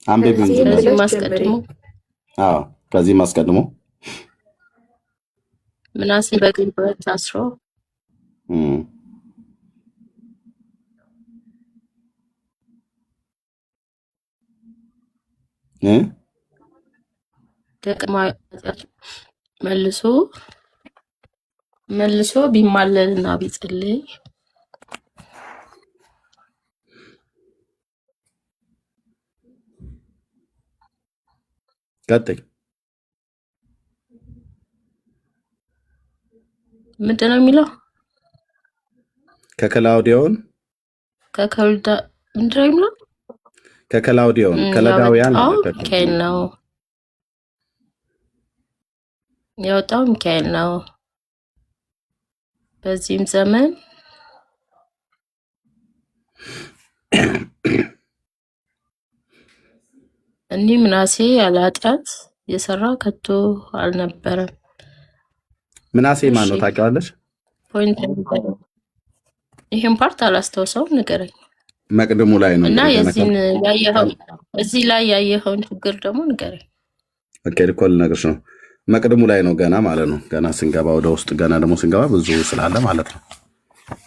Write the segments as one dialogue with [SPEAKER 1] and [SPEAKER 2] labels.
[SPEAKER 1] አንብቢው እንጂ
[SPEAKER 2] ከዚህ
[SPEAKER 1] እናቴ።
[SPEAKER 2] ማስቀድሞ
[SPEAKER 1] አዎ ከዚህ ማስቀድሞ
[SPEAKER 2] ምናሴ በግንቦት ታስሮ
[SPEAKER 1] እም፣ እ
[SPEAKER 2] ደቅማ መልሶ መልሶ ቢማለልና ቢጸልይ
[SPEAKER 1] ቀጥይ።
[SPEAKER 2] ምንድን ነው የሚለው?
[SPEAKER 1] ከከላውዲዮን
[SPEAKER 2] ከከልዳ ምንድን ነው የሚለው?
[SPEAKER 1] ከከላውዲዮን ከለዳውያን አለ
[SPEAKER 2] ያወጣው ሚካኤል ነው። ያወጣው ሚካኤል ነው። በዚህም ዘመን እኒህ ምናሴ ያለ ኃጢአት የሰራ ከቶ አልነበረም።
[SPEAKER 1] ምናሴ ማን ነው
[SPEAKER 2] እሺ
[SPEAKER 1] ታውቂዋለሽ?
[SPEAKER 2] ፖይንት ይህን ፓርት አላስታውሰውም፣ ንገረኝ።
[SPEAKER 1] መቅድሙ ላይ ነው
[SPEAKER 2] እና
[SPEAKER 1] እንግዲህ ገና
[SPEAKER 2] የዚህን ያየኸው እዚህ ላይ ያየኸውን ችግር ደግሞ ንገረኝ።
[SPEAKER 1] ኦኬ እኮ ልነግርሽ ነው። መቅድሙ ላይ ነው ገና ማለት ነው። ገና ስንገባ ወደ ውስጥ ገና ደግሞ ስንገባ ብዙ ስላለ ማለት ነው።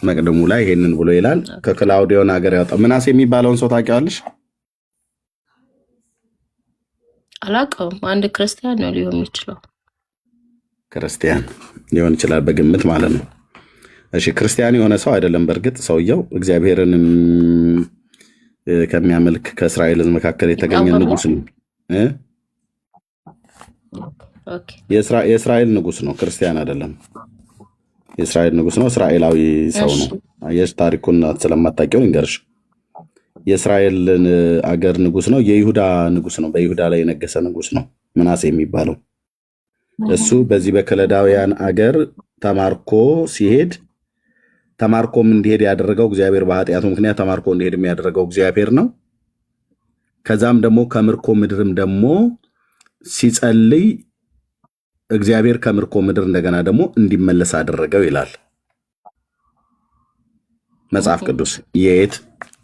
[SPEAKER 1] መቅድሙ ላይ ይሄንን ብሎ ይላል። ከክላውዲዮን ሀገር ያወጣ ምናሴ የሚባለውን ሰው ታውቂዋለሽ?
[SPEAKER 2] አላውቀውም። አንድ ክርስቲያን ነው ሊሆን የሚችለው።
[SPEAKER 1] ክርስቲያን ሊሆን ይችላል በግምት ማለት ነው። እሺ ክርስቲያን የሆነ ሰው አይደለም። በእርግጥ ሰውየው እግዚአብሔርን ከሚያመልክ ከእስራኤል ሕዝብ መካከል የተገኘ
[SPEAKER 2] ይቃወማል?
[SPEAKER 1] ንጉስ ነው።
[SPEAKER 2] ኦኬ
[SPEAKER 1] የእስራኤል ንጉስ ነው፣ ክርስቲያን አይደለም። የእስራኤል ንጉስ ነው፣ እስራኤላዊ ሰው
[SPEAKER 2] እሺ
[SPEAKER 1] ነው። አየሽ ታሪኩን ስለማታውቂው ልንገርሽ። የእስራኤልን አገር ንጉስ ነው፣ የይሁዳ ንጉስ ነው። በይሁዳ ላይ የነገሰ ንጉስ ነው ምናሴ የሚባለው። እሱ በዚህ በከለዳውያን አገር ተማርኮ ሲሄድ ተማርኮም እንዲሄድ ያደረገው እግዚአብሔር፣ በኃጢአቱ ምክንያት ተማርኮ እንዲሄድ የሚያደረገው እግዚአብሔር ነው። ከዛም ደግሞ ከምርኮ ምድርም ደግሞ ሲጸልይ እግዚአብሔር ከምርኮ ምድር እንደገና ደግሞ እንዲመለስ አደረገው ይላል መጽሐፍ ቅዱስ።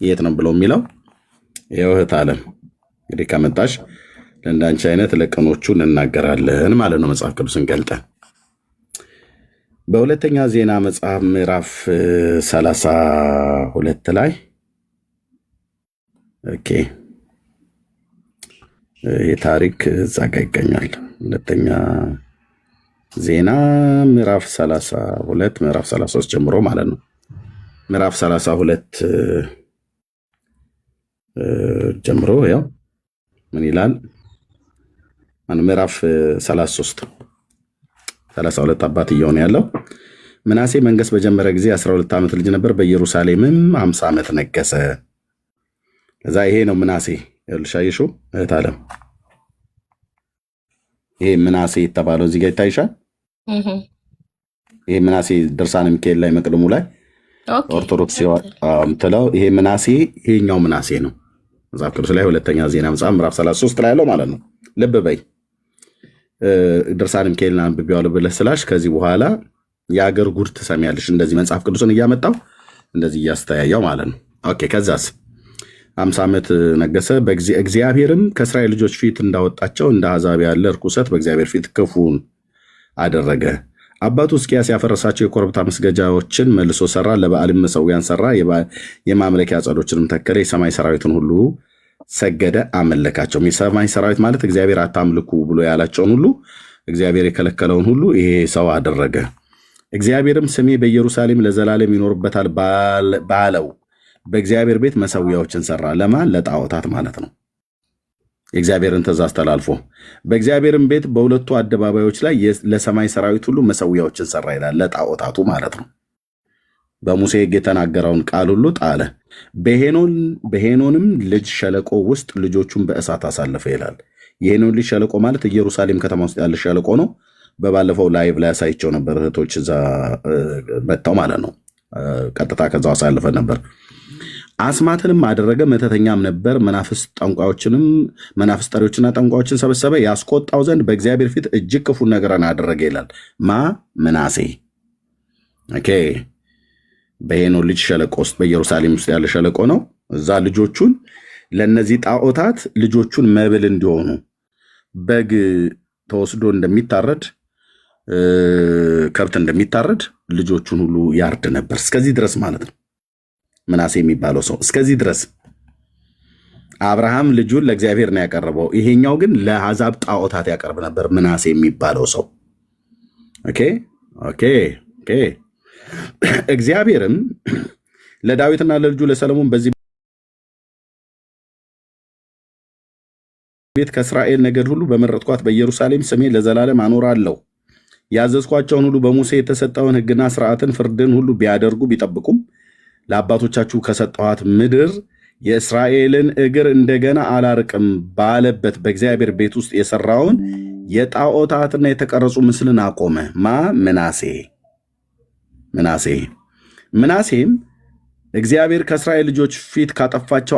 [SPEAKER 1] የት ነው ብለው የሚለው የውህት ዓለም እንግዲህ ከመጣሽ ለእንዳንቺ አይነት ለቀኖቹን እናገራለን ማለት ነው። መጽሐፍ ቅዱስን ገልጠን በሁለተኛ ዜና መጽሐፍ ምዕራፍ 32 ላይ ኦኬ ይህ ታሪክ እዛ ጋ ይገኛል። ሁለተኛ ዜና ምዕራፍ 32 ምዕራፍ 33 ጀምሮ ማለት ነው። ምዕራፍ 32 ጀምሮ ያው ምን ይላል? ምዕራፍ 33 32 አባት እየሆነ ያለው ምናሴ መንገስ በጀመረ ጊዜ 12 ዓመት ልጅ ነበር። በኢየሩሳሌምም 50 ዓመት ነገሰ። ከዛ ይሄ ነው ምናሴ ልሻይሹ እህት ዓለም ይሄ ምናሴ የተባለው እዚህ ጋር ይታይሻል። ይሄ ምናሴ ድርሳነ ሚካኤል ላይ መቅድሙ ላይ ኦርቶዶክስ ምትለው ይሄ ምናሴ ይሄኛው ምናሴ ነው። መጽሐፍ ቅዱስ ላይ ሁለተኛ ዜና መጽሐፍ ምዕራፍ 33 ላይ ያለው ማለት ነው። ልብ በይ ድርሳነ ሚካኤልን አንብቤዋለሁ ብለህ ስላሽ ከዚህ በኋላ የአገር ጉድ ትሰሚያለሽ። እንደዚህ መጽሐፍ ቅዱስን እያመጣው እንደዚህ እያስተያየው ማለት ነው። ኦኬ ከዛስ 50 ዓመት ነገሰ። እግዚአብሔርም ከእስራኤል ልጆች ፊት እንዳወጣቸው እንደ አሕዛብ ያለ ርኩሰት በእግዚአብሔር ፊት ክፉን አደረገ። አባቱ ሕዝቅያስ ያፈረሳቸው የኮረብታ መስገጃዎችን መልሶ ሰራ፣ ለበዓልም መሠዊያን ሰራ፣ የማምለኪያ ዐፀዶችንም ተከለ። የሰማይ ሰራዊትን ሁሉ ሰገደ፣ አመለካቸው። የሰማይ ሰራዊት ማለት እግዚአብሔር አታምልኩ ብሎ ያላቸውን ሁሉ እግዚአብሔር የከለከለውን ሁሉ ይሄ ሰው አደረገ። እግዚአብሔርም ስሜ በኢየሩሳሌም ለዘላለም ይኖርበታል ባለው በእግዚአብሔር ቤት መሠዊያዎችን ሰራ። ለማን? ለጣዖታት ማለት ነው። የእግዚአብሔርን ትእዛዝ ተላልፎ በእግዚአብሔርም ቤት በሁለቱ አደባባዮች ላይ ለሰማይ ሰራዊት ሁሉ መሠዊያዎችን ሰራ ይላል። ለጣዖታቱ ማለት ነው። በሙሴ ሕግ የተናገረውን ቃል ሁሉ ጣለ። በሄኖንም ልጅ ሸለቆ ውስጥ ልጆቹን በእሳት አሳለፈ ይላል። የሄኖን ልጅ ሸለቆ ማለት ኢየሩሳሌም ከተማ ውስጥ ያለ ሸለቆ ነው። በባለፈው ላይቭ ላይ ያሳይቸው ነበር። እህቶች እዛ መጥተው ማለት ነው። ቀጥታ ከዛው አሳልፈ ነበር። አስማትንም አደረገ፣ መተተኛም ነበር። መናፍስት ጠሪዎችና ጠንቋዮችን ሰበሰበ። ያስቆጣው ዘንድ በእግዚአብሔር ፊት እጅግ ክፉ ነገርን አደረገ ይላል። ምናሴ ኦኬ። በሄኖን ልጅ ሸለቆ ውስጥ በኢየሩሳሌም ውስጥ ያለ ሸለቆ ነው። እዛ ልጆቹን ለእነዚህ ጣዖታት ልጆቹን መብል እንዲሆኑ በግ ተወስዶ እንደሚታረድ ከብት እንደሚታረድ ልጆቹን ሁሉ ያርድ ነበር። እስከዚህ ድረስ ማለት ነው። ምናሴ የሚባለው ሰው እስከዚህ ድረስ አብርሃም ልጁን ለእግዚአብሔር ነው ያቀረበው። ይሄኛው ግን ለአሕዛብ ጣዖታት ያቀርብ ነበር። ምናሴ የሚባለው ሰው ኦኬ ኦኬ ኦኬ። እግዚአብሔርም ለዳዊትና ለልጁ ለሰለሞን በዚህ ቤት ከእስራኤል ነገድ ሁሉ በመረጥኳት በኢየሩሳሌም ስሜን ለዘላለም አኖራለሁ። ያዘዝኳቸውን ሁሉ በሙሴ የተሰጠውን ሕግና ስርዓትን ፍርድን ሁሉ ቢያደርጉ ቢጠብቁም ለአባቶቻችሁ ከሰጠኋት ምድር የእስራኤልን እግር እንደገና አላርቅም ባለበት በእግዚአብሔር ቤት ውስጥ የሰራውን የጣዖታትና የተቀረጹ ምስልን አቆመ። ምናሴም እግዚአብሔር ከእስራኤል ልጆች ፊት ካጠፋቸው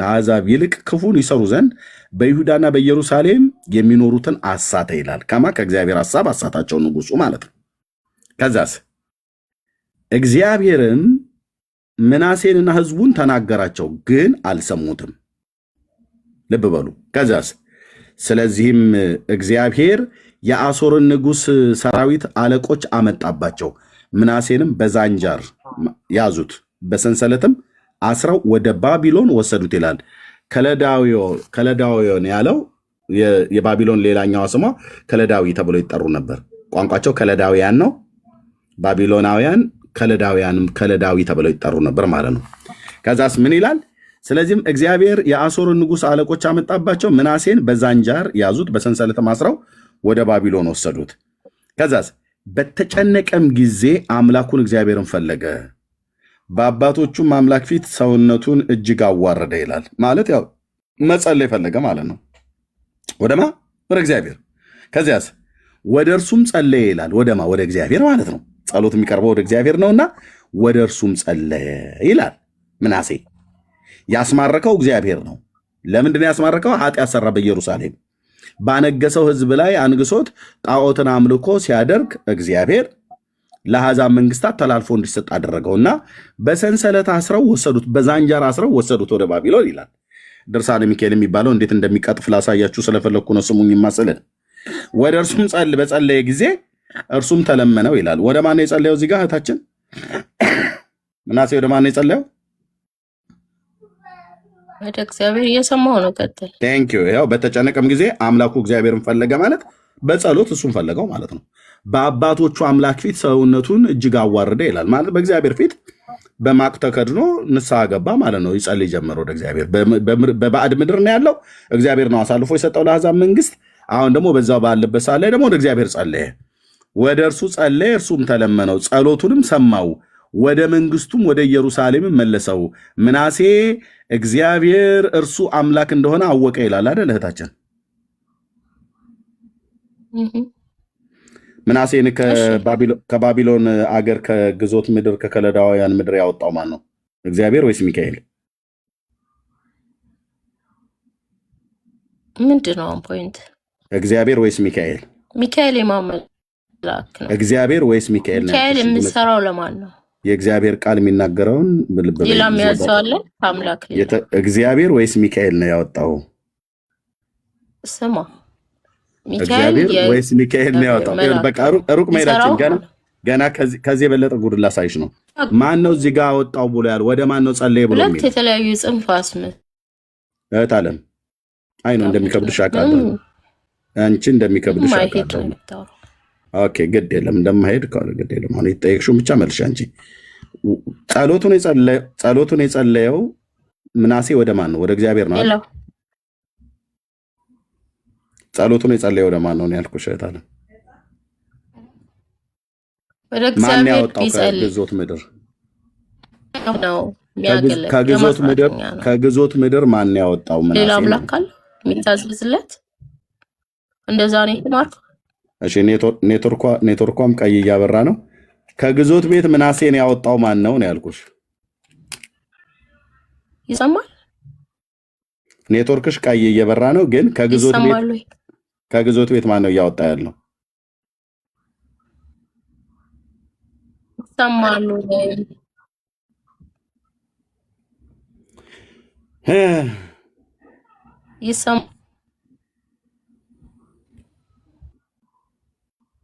[SPEAKER 1] አሕዛብ ይልቅ ክፉን ይሰሩ ዘንድ በይሁዳና በኢየሩሳሌም የሚኖሩትን አሳተ ይላል። ከእግዚአብሔር ሐሳብ አሳታቸው፣ ንጉሱ ማለት ነው። ከዛስ እግዚአብሔርም ምናሴንና ሕዝቡን ተናገራቸው፣ ግን አልሰሙትም። ልብ በሉ። ከዛስ ስለዚህም እግዚአብሔር የአሦርን ንጉሥ ሰራዊት አለቆች አመጣባቸው፣ ምናሴንም በዛንጃር ያዙት፣ በሰንሰለትም አስረው ወደ ባቢሎን ወሰዱት ይላል። ከለዳዊዮን ያለው የባቢሎን ሌላኛዋ ስሟ ከለዳዊ ተብሎ ይጠሩ ነበር። ቋንቋቸው ከለዳውያን ነው። ባቢሎናውያን ከለዳውያንም ከለዳዊ ተብለው ይጠሩ ነበር ማለት ነው። ከዛስ ምን ይላል? ስለዚህም እግዚአብሔር የአሦርን ንጉሥ አለቆች አመጣባቸው፣ ምናሴን በዛንጃር ያዙት፣ በሰንሰለትም አስረው ወደ ባቢሎን ወሰዱት። ከዛስ በተጨነቀም ጊዜ አምላኩን እግዚአብሔርን ፈለገ፣ በአባቶቹም አምላክ ፊት ሰውነቱን እጅግ አዋረደ ይላል። ማለት ያው መጸለይ ፈለገ ማለት ነው። ወደማ ወደ እግዚአብሔር። ከዚያስ ወደ እርሱም ጸለየ ይላል። ወደማ ወደ እግዚአብሔር ማለት ነው። ጸሎት የሚቀርበው ወደ እግዚአብሔር ነውና ወደ እርሱም ጸለየ ይላል። ምናሴ ያስማረከው እግዚአብሔር ነው። ለምንድን ያስማረከው? ኃጢአት ሰራ በኢየሩሳሌም ባነገሰው ሕዝብ ላይ አንግሶት ጣዖትን አምልኮ ሲያደርግ እግዚአብሔር ለአሕዛብ መንግስታት ተላልፎ እንዲሰጥ አደረገውና በሰንሰለት አስረው ወሰዱት፣ በዛንጃር አስረው ወሰዱት ወደ ባቢሎን ይላል። ድርሳነ ሚካኤል የሚባለው እንዴት እንደሚቀጥፍ ላሳያችሁ ስለፈለግኩ ነው። ስሙኝ ማስለን። ወደ እርሱም በጸለየ ጊዜ እርሱም ተለመነው ይላል። ወደ ማን ነው የጸለየው? እዚህ ጋር እህታችን ምናሴ ወደ ማን ነው የጸለየው?
[SPEAKER 2] ወደ እግዚአብሔር። እየሰማሁ ነው። ቀጥል።
[SPEAKER 1] ቴንክ ዩ። ያው በተጨነቀም ጊዜ አምላኩ እግዚአብሔርን ፈለገ ማለት በጸሎት እሱን ፈለገው ማለት ነው። በአባቶቹ አምላክ ፊት ሰውነቱን እጅግ አዋረደ ይላል። ማለት በእግዚአብሔር ፊት በማቅ ተከድኖ ንስሐ ገባ ማለት ነው። ይጸልይ ጀመረ ወደ እግዚአብሔር። በባዕድ ምድር ነው ያለው። እግዚአብሔር ነው አሳልፎ የሰጠው ለአሕዛብ መንግስት። አሁን ደግሞ በዛው ባለበት ሰዓት ላይ ደግሞ ወደ እግዚአብሔር ጸለየ። ወደ እርሱ ጸለየ፣ እርሱም ተለመነው፣ ጸሎቱንም ሰማው፣ ወደ መንግስቱም ወደ ኢየሩሳሌም መለሰው። ምናሴ እግዚአብሔር እርሱ አምላክ እንደሆነ አወቀ ይላል አይደል እህታችን? ምናሴን ከባቢሎን አገር ከግዞት ምድር ከከለዳውያን ምድር ያወጣው ማን ነው? እግዚአብሔር ወይስ ሚካኤል?
[SPEAKER 2] ምንድን ነው ፖይንት?
[SPEAKER 1] እግዚአብሔር ወይስ ሚካኤል?
[SPEAKER 2] ሚካኤል የማመላክ ነው።
[SPEAKER 1] እግዚአብሔር ወይስ ሚካኤል?
[SPEAKER 2] ሚካኤል የምሰራው ለማን ነው?
[SPEAKER 1] የእግዚአብሔር ቃል የሚናገረውን
[SPEAKER 2] ሌላ የሚያዘዋለ አምላክ
[SPEAKER 1] እግዚአብሔር ወይስ ሚካኤል ነው ያወጣው?
[SPEAKER 2] ስማ
[SPEAKER 1] እግዚአብሔር ወይስ ሚካኤል ነው ያወጣው? በቃ ሩቅ መሄዳችን ገና ከዚህ የበለጠ ጉድ ላሳይሽ ነው። ማን ነው እዚህ ጋር አወጣው ብሎ ያለው? ወደ ማን ነው ጸለየ ብሎ?
[SPEAKER 2] ሁለት የተለያዩ ጽንፍ አስመት
[SPEAKER 1] እህት አለም አይ ነው እንደሚከብድሽ አውቃለሁ። አንቺ እንደሚከብድሽ አውቃለሁ። ኦኬ ግድ የለም እንደማሄድ ግድ የለም። አሁን የተጠየቅሽውን ብቻ መልሽ። አንቺ ጸሎቱን የጸለየው ምናሴ ወደ ማን ነው? ወደ እግዚአብሔር ነው አይደል? ጸሎቱን የጸለየው ወደ ማን ነው ያልኩሽ እህት አለም?
[SPEAKER 2] ወደ እግዚአብሔር።
[SPEAKER 1] ማን ያወጣው ከግዞት ምድር
[SPEAKER 2] ነው?
[SPEAKER 1] ከግዞት ምድር ማን ያወጣው? ምናሴ
[SPEAKER 2] ሌላ አምላክ አለ የሚታዘዝለት? እንደዛ ነው የተማርኩ።
[SPEAKER 1] እሺ ኔትወርኳም ቀይ እያበራ ነው። ከግዞት ቤት ምናሴን ያወጣው ማን ነው ያልኩሽ?
[SPEAKER 2] ይሰማል?
[SPEAKER 1] ኔትወርክሽ ቀይ እየበራ ነው፣ ግን ከግዞት ቤት ማን ነው እያወጣ ያለው?
[SPEAKER 2] ይሰማሉ? ይሰማ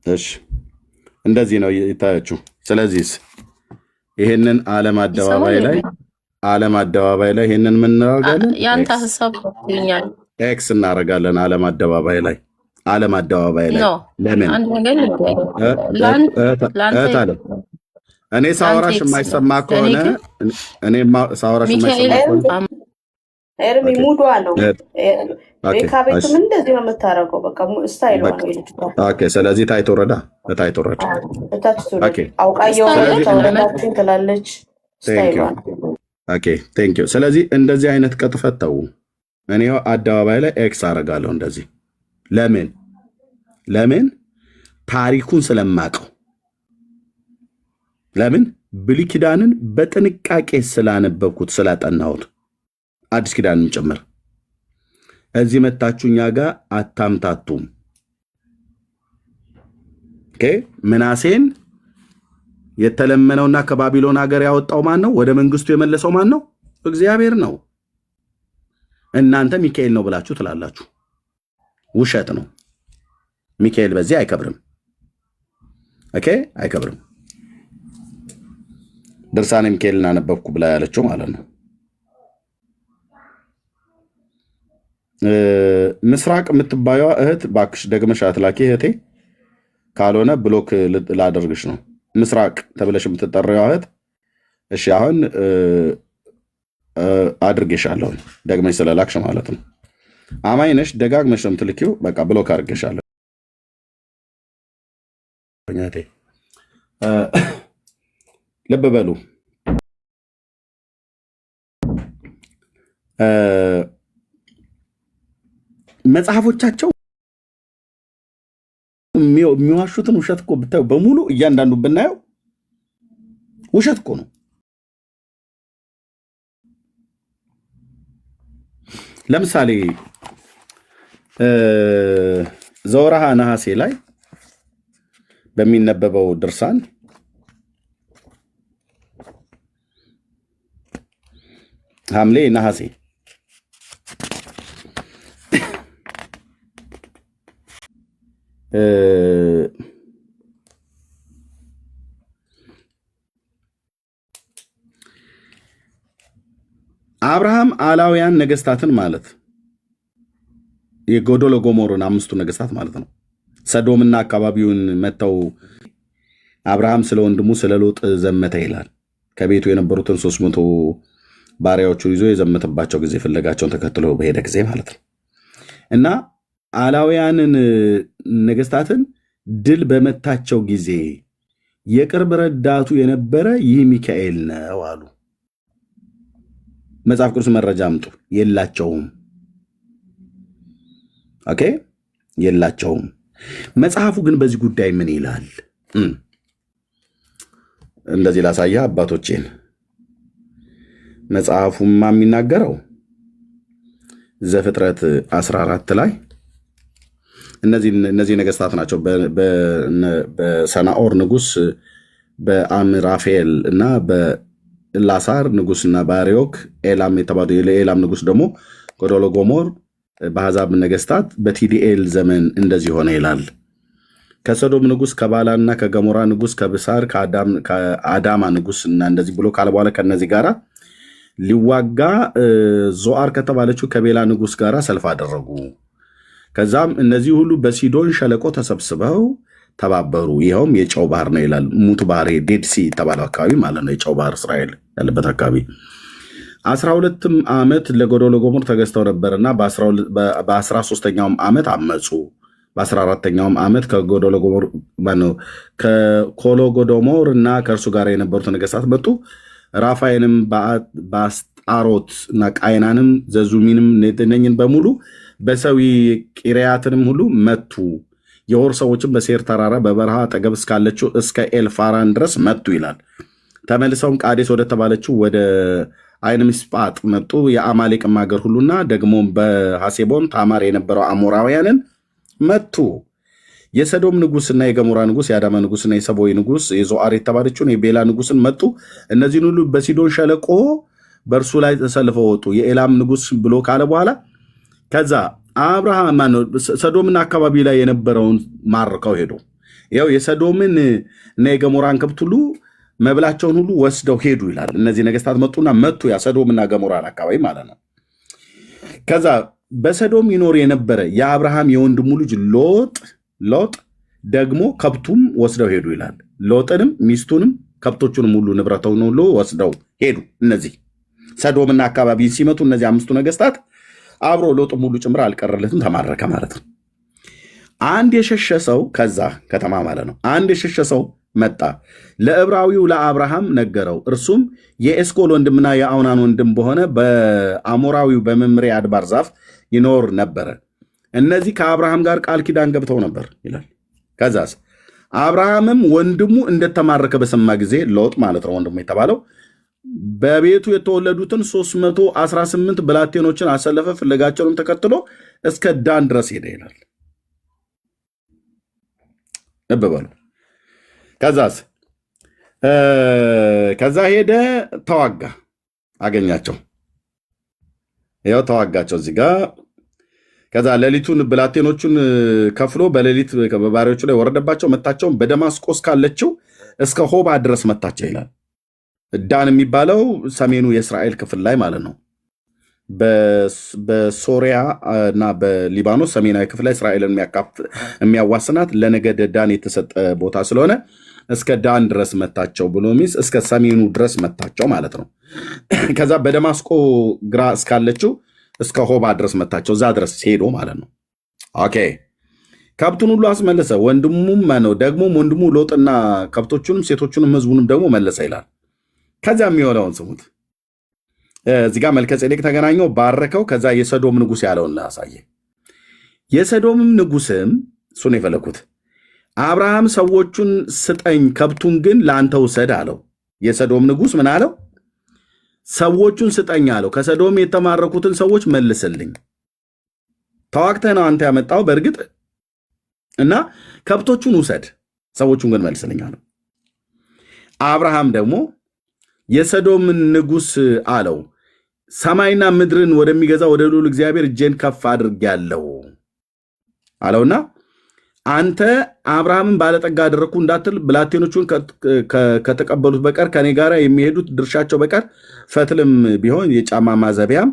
[SPEAKER 1] እሺ እንደዚህ ነው ይታያችሁ። ስለዚህ ይሄንን ዓለም አደባባይ ላይ ይሄንን ምን እናደርጋለን?
[SPEAKER 2] ያንተ ሐሳብ ይኛል
[SPEAKER 1] ኤክስ እናደርጋለን። ዓለም አደባባይ ላይ ለምን
[SPEAKER 2] አንድ ነገር
[SPEAKER 1] እኔ ሳወራሽ የማይሰማ ከሆነ ሳወራሽ የማይሰማ ከሆነ
[SPEAKER 3] ኤርሚ ሙዷ ነው። ቤካ ቤትም እንደዚህ ነው የምታደርገው። በቃ ስታይሏ ነው የልጅቷ።
[SPEAKER 1] ኦኬ ስለዚህ ታይቶ ወረዳ
[SPEAKER 3] አውቃየው ተወረዳችን ትላለች። ስታይሏ
[SPEAKER 1] ኦኬ ቴንክ ዩ። ስለዚህ እንደዚህ አይነት ቅጥፈት ተው። እኔ አደባባይ ላይ ኤክስ አደርጋለሁ እንደዚህ። ለምን ታሪኩን ስለማቀው፣ ለምን ብሉይ ኪዳንን በጥንቃቄ ስላነበብኩት ስላጠናሁት፣ አዲስ ኪዳንን ጭምር። እዚህ መታችሁ እኛ ጋር አታምታቱም። ኦኬ ምናሴን የተለመነውና ከባቢሎን ሀገር ያወጣው ማን ነው? ወደ መንግስቱ የመለሰው ማን ነው? እግዚአብሔር ነው። እናንተ ሚካኤል ነው ብላችሁ ትላላችሁ። ውሸት ነው። ሚካኤል በዚህ አይከብርም። ኦኬ አይከብርም። ድርሳነ ሚካኤልን አነበብኩ ብላ ያለችው ማለት ነው። ምስራቅ የምትባየዋ እህት ባክሽ ደግመሽ አትላኪ እህቴ፣ ካልሆነ ብሎክ ላደርግሽ ነው። ምስራቅ ተብለሽ የምትጠራው እህት እሺ፣ አሁን አድርጌሻለሁ ደግመሽ ስለላክሽ ማለት ነው። አማኝ ነሽ ደጋግመሽ ነው የምትልኪው። በቃ ብሎክ አድርጌሻለሁ እህቴ። ልብ በሉ መጽሐፎቻቸው የሚዋሹትን ውሸት እኮ ብታዩ በሙሉ እያንዳንዱ ብናየው ውሸት እኮ ነው። ለምሳሌ ዘወርሃ ነሐሴ ላይ በሚነበበው ድርሳን ሐምሌ ነሐሴ አብርሃም አላውያን ነገስታትን ማለት የጎዶሎ ጎሞርን 5ቱ ነገስታት ማለት ነው። ሰዶምና አካባቢውን መተው አብርሃም ስለ ወንድሙ ስለ ሎጥ ዘመተ ይላል። ከቤቱ የነበሩትን 300 ባሪያዎቹን ይዞ የዘመተባቸው ጊዜ ፍለጋቸውን ተከትሎ በሄደ ጊዜ ማለት ነው። እና አላውያንን ነገስታትን ድል በመታቸው ጊዜ የቅርብ ረዳቱ የነበረ ይህ ሚካኤል ነው አሉ። መጽሐፍ ቅዱስ መረጃ አምጡ። የላቸውም። ኦኬ የላቸውም። መጽሐፉ ግን በዚህ ጉዳይ ምን ይላል? እንደዚህ ላሳያ አባቶቼን። መጽሐፉማ የሚናገረው ዘፍጥረት 14 ላይ እነዚህ ነገስታት ናቸው። በሰናኦር ንጉስ፣ በአምራፌል እና በላሳር ንጉስ እና በአሪዮክ ኤላም የተባሉ የኤላም ንጉስ ደግሞ ጎዶሎ ጎሞር በአሕዛብ ነገስታት በቲዲኤል ዘመን እንደዚህ ሆነ ይላል። ከሰዶም ንጉስ ከባላና ከገሞራ ንጉስ ከብሳር ከአዳማ ንጉስ እና እንደዚህ ብሎ ካለ በኋላ ከነዚህ ጋራ ሊዋጋ ዞአር ከተባለችው ከቤላ ንጉስ ጋራ ሰልፍ አደረጉ። ከዛም እነዚህ ሁሉ በሲዶን ሸለቆ ተሰብስበው ተባበሩ። ይኸውም የጨው ባህር ነው ይላል። ሙት ባህር ዴድሲ የተባለው አካባቢ ማለት ነው። የጨው ባህር እስራኤል ያለበት አካባቢ 12 ዓመት ለጎዶሎ ጎሞር ተገዝተው ነበርና በ13ኛውም ዓመት አመፁ። በ14ኛውም ዓመት ከጎዶሎ ጎሞር ከኮሎጎዶሞር እና ከእርሱ ጋር የነበሩት ነገስታት መጡ። ራፋይንም በአስጣሮት እና ቃይናንም ዘዙሚንም ነኝን በሙሉ በሰዊ ቂርያትንም ሁሉ መቱ። የሆር ሰዎችም በሴር ተራራ በበረሃ አጠገብ እስካለችው እስከ ኤልፋራን ድረስ መቱ ይላል። ተመልሰውም ቃዴስ ወደ ተባለችው ወደ አይን ምስጳጥ መጡ። የአማሌቅም ሀገር ሁሉና ደግሞ በሐሴቦን ታማር የነበረው አሞራውያንን መቱ። የሰዶም ንጉስና የገሞራ ንጉስ፣ የአዳማ ንጉስና የሰቦይ ንጉስ፣ የዞአር የተባለችውን የቤላ ንጉስን መጡ። እነዚህን ሁሉ በሲዶን ሸለቆ በእርሱ ላይ ተሰልፈው ወጡ። የኤላም ንጉሥ ብሎ ካለ በኋላ ከዛ አብርሃም ማነው ሰዶምና አካባቢ ላይ የነበረውን ማርከው ሄዱ። ያው የሰዶምን እና የገሞራን ከብት ሁሉ መብላቸውን ሁሉ ወስደው ሄዱ ይላል። እነዚህ ነገስታት መጡና መቱ ያ ሰዶምና ገሞራን አካባቢ ማለት ነው። ከዛ በሰዶም ይኖር የነበረ የአብርሃም የወንድሙ ልጅ ሎጥ ደግሞ ከብቱም ወስደው ሄዱ ይላል። ሎጥንም ሚስቱንም ከብቶቹንም ሁሉ ንብረቱን ሁሉ ወስደው ሄዱ። እነዚህ ሰዶምና አካባቢ ሲመቱ እነዚህ አምስቱ ነገስታት አብሮ ሎጥም ሁሉ ጭምር አልቀረለትም፣ ተማረከ ማለት ነው። አንድ የሸሸ ሰው ከዛ ከተማ ማለት ነው። አንድ የሸሸ ሰው መጣ፣ ለዕብራዊው ለአብርሃም ነገረው። እርሱም የኤስኮል ወንድምና የአውናን ወንድም በሆነ በአሞራዊው በመምሬ አድባር ዛፍ ይኖር ነበረ። እነዚህ ከአብርሃም ጋር ቃል ኪዳን ገብተው ነበር ይላል። ከዛስ አብርሃምም ወንድሙ እንደተማረከ በሰማ ጊዜ ሎጥ ማለት ነው ወንድሙ የተባለው በቤቱ የተወለዱትን 318 ብላቴኖችን አሰለፈ፣ ፍለጋቸውንም ተከትሎ እስከ ዳን ድረስ ሄደ ይላል። እበበሉ ከዛ ሄደ፣ ተዋጋ፣ አገኛቸው። ያው ተዋጋቸው እዚህ ጋር። ከዛ ሌሊቱን ብላቴኖቹን ከፍሎ በሌሊት በባሪያዎቹ ላይ ወረደባቸው፣ መታቸውም በደማስቆ እስካለችው እስከ ሆባ ድረስ መታቸው ይላል። ዳን የሚባለው ሰሜኑ የእስራኤል ክፍል ላይ ማለት ነው። በሶሪያ እና በሊባኖስ ሰሜናዊ ክፍል ላይ እስራኤልን የሚያዋስናት ለነገደ ዳን የተሰጠ ቦታ ስለሆነ እስከ ዳን ድረስ መታቸው ብሎ ሚስ እስከ ሰሜኑ ድረስ መታቸው ማለት ነው። ከዛ በደማስቆ ግራ እስካለችው እስከ ሆባ ድረስ መታቸው፣ እዛ ድረስ ሄዶ ማለት ነው። ኦኬ ከብቱን ሁሉ አስመለሰ፣ ወንድሙም ነው ደግሞም ወንድሙ ሎጥና ከብቶቹንም ሴቶቹንም ህዝቡንም ደግሞ መለሰ ይላል። ከዛ የሚሆነውን ስሙት። እዚህ ጋር መልከጼዴቅ ተገናኘው፣ ባረከው። ከዛ የሰዶም ንጉሥ ያለውን ላሳየ። የሰዶምም ንጉሥም እሱን የፈለኩት አብርሃም ሰዎቹን ስጠኝ፣ ከብቱን ግን ለአንተ ውሰድ አለው። የሰዶም ንጉሥ ምን አለው? ሰዎቹን ስጠኝ አለው። ከሰዶም የተማረኩትን ሰዎች መልስልኝ። ተዋግተህ ነው አንተ ያመጣው በእርግጥ እና ከብቶቹን ውሰድ፣ ሰዎቹን ግን መልስልኝ አለው። አብርሃም ደግሞ የሰዶምን ንጉሥ አለው፣ ሰማይና ምድርን ወደሚገዛ ወደ ልዑል እግዚአብሔር እጄን ከፍ አድርጌያለሁ አለውና አንተ አብርሃምን ባለጠጋ አደረግኩ እንዳትል ብላቴኖቹን ከተቀበሉት በቀር ከኔ ጋር የሚሄዱት ድርሻቸው በቀር ፈትልም ቢሆን የጫማ ማዘቢያም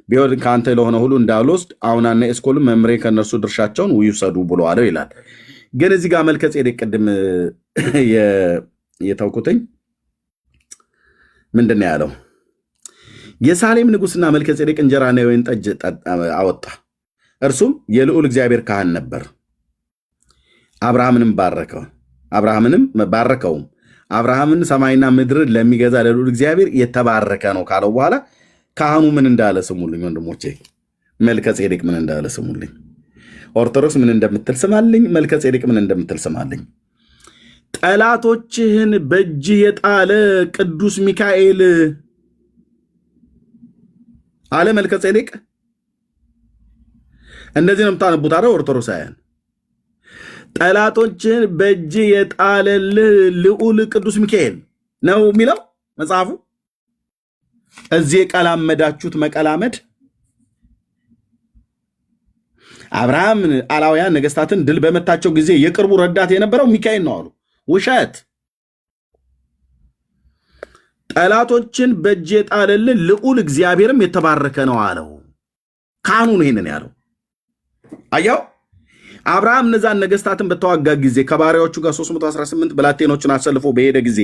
[SPEAKER 1] ቢሆን ከአንተ ለሆነ ሁሉ እንዳልወስድ አውናና ኤስኮልም መምሬ ከነርሱ ድርሻቸውን ይውሰዱ ብሎ አለው ይላል። ግን እዚህ ጋር መልከጼዴቅ ቅድም የተውኩትኝ ምንድን ነው ያለው? የሳሌም ንጉሥና መልከጼዴቅ እንጀራና የወይን ጠጅ አወጣ። እርሱም የልዑል እግዚአብሔር ካህን ነበር። አብርሃምንም ባረከውም። አብርሃምን ሰማይና ምድር ለሚገዛ ለልዑል እግዚአብሔር የተባረከ ነው ካለው በኋላ ካህኑ ምን እንዳለ ስሙልኝ ወንድሞቼ። መልከጼዴቅ ምን እንዳለ ስሙልኝ። ኦርቶዶክስ ምን እንደምትል ስማልኝ። መልከጼዴቅ ምን እንደምትል ስማልኝ። ጠላቶችህን በእጅ የጣለ ቅዱስ ሚካኤል አለ መልከጼዴቅ። እንደዚህ ነው የምታነቡት አይደል ኦርቶዶክሳውያን? ጠላቶችህን በእጅ የጣለልህ ልዑል ቅዱስ ሚካኤል ነው የሚለው መጽሐፉ። እዚህ የቀላመዳችሁት መቀላመድ አብርሃም አላውያን ነገስታትን ድል በመታቸው ጊዜ የቅርቡ ረዳት የነበረው ሚካኤል ነው አሉ። ውሸት። ጠላቶችን በእጅ የጣለልን ልዑል እግዚአብሔርም የተባረከ ነው አለው። ካህኑ ነው ይሄንን ያለው። አያው አብርሃም እነዛን ነገስታትን በተዋጋ ጊዜ ከባሪያዎቹ ጋር 318 ብላቴኖችን አሰልፎ በሄደ ጊዜ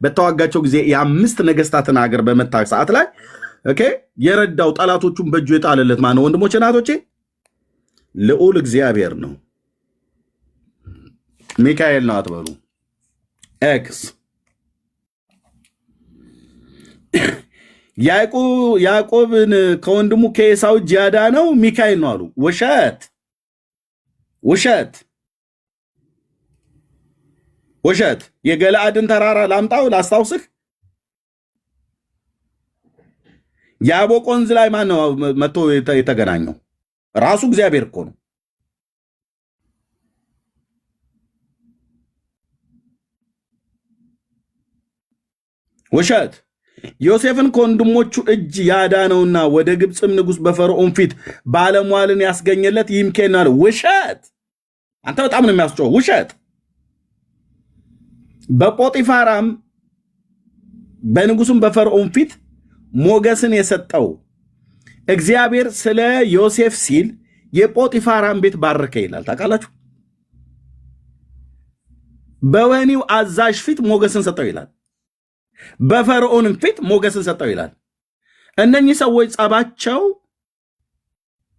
[SPEAKER 1] በተዋጋቸው ጊዜ የአምስት ነገስታትን ሀገር በመታ ሰዓት ላይ የረዳው ጠላቶቹን በእጁ የጣለለት ማን ነው? ወንድሞቼ እናቶቼ፣ ልዑል እግዚአብሔር ነው። ሚካኤል ነው አትበሉ። ኤክስ ያዕቆብን ከወንድሙ ከኤሳው እጅ ያዳነው ሚካኤል ነው አሉ። ውሸት ውሸት ውሸት። የገለአድን ተራራ ላምጣው ላስታውስህ። ያቦቅ ወንዝ ላይ ማን ነው መጥቶ የተገናኘው? ራሱ እግዚአብሔር እኮ ነው። ውሸት። ዮሴፍን ከወንድሞቹ እጅ ያዳነውና ወደ ግብፅም ንጉሥ በፈርዖን ፊት ባለሟልን ያስገኘለት ይህ ሚካኤል ነው አለ። ውሸት! አንተ በጣም ነው የሚያስጨው። ውሸት! በጶጢፋራም በንጉሱም በፈርዖን ፊት ሞገስን የሰጠው እግዚአብሔር ስለ ዮሴፍ ሲል የጶጢፋራን ቤት ባረከ ይላል። ታውቃላችሁ? በወህኒው አዛዥ ፊት ሞገስን ሰጠው ይላል። በፈርዖንም ፊት ሞገስን ሰጠው ይላል። እነኚህ ሰዎች ጸባቸው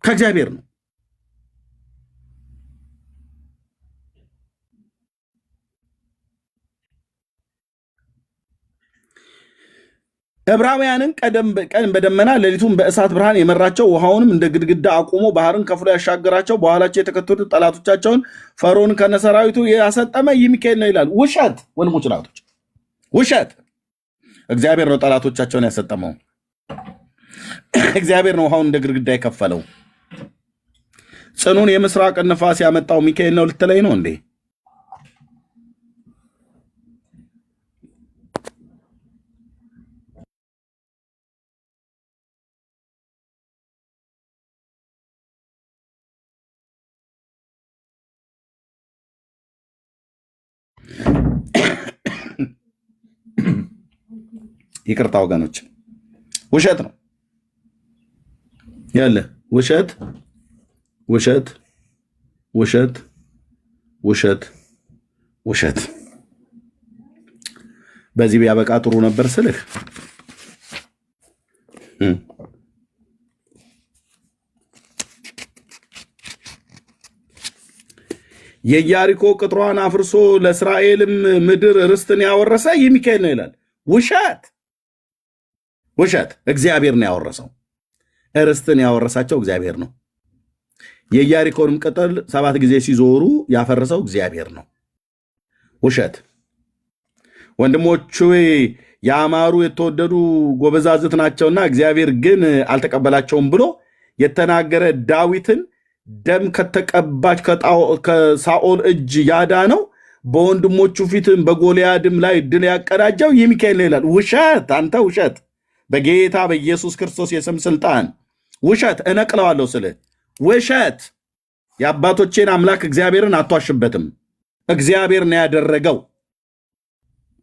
[SPEAKER 1] ከእግዚአብሔር ነው። ዕብራውያንን ቀን በደመና ሌሊቱን በእሳት ብርሃን የመራቸው ውሃውንም እንደ ግድግዳ አቁሞ ባህርን ከፍሎ ያሻገራቸው በኋላቸው የተከተሉት ጠላቶቻቸውን ፈርዖንን ከነሰራዊቱ ያሰጠመ ይህ ሚካኤል ነው ይላል። ውሸት! ወንድሞች ናቶች፣ ውሸት! እግዚአብሔር ነው ጠላቶቻቸውን ያሰጠመው። እግዚአብሔር ነው ውሃውን እንደ ግድግዳ የከፈለው። ጽኑን የምስራቅ ነፋስ ያመጣው ሚካኤል ነው ልትለኝ ነው እንዴ? ይቅርታ ወገኖች፣ ውሸት ነው ያለ። ውሸት ውሸት ውሸት ውሸት ውሸት። በዚህ ቢያበቃ ጥሩ ነበር ስልህ የኢያሪኮ ቅጥሯን አፍርሶ ለእስራኤልም ምድር ርስትን ያወረሰ ይህ ሚካኤል ነው ይላል። ውሸት ውሸት። እግዚአብሔር ነው ያወረሰው። ርስትን ያወረሳቸው እግዚአብሔር ነው። የኢያሪኮንም ቅጥር 7 ጊዜ ሲዞሩ ያፈረሰው እግዚአብሔር ነው። ውሸት። ወንድሞቹ ያማሩ የተወደዱ ጎበዛዝት ናቸውና እግዚአብሔር ግን አልተቀበላቸውም ብሎ የተናገረ ዳዊትን ደም ከተቀባች ከሳኦል እጅ ያዳነው በወንድሞቹ ፊትም በጎልያድም ላይ ድል ያቀዳጀው ይህ ሚካኤል ነው ይላል። ውሸት። አንተ ውሸት። በጌታ በኢየሱስ ክርስቶስ የስም ስልጣን ውሸት እነቅለዋለሁ ስልህ ውሸት። የአባቶቼን አምላክ እግዚአብሔርን አትዋሽበትም። እግዚአብሔር ነው ያደረገው።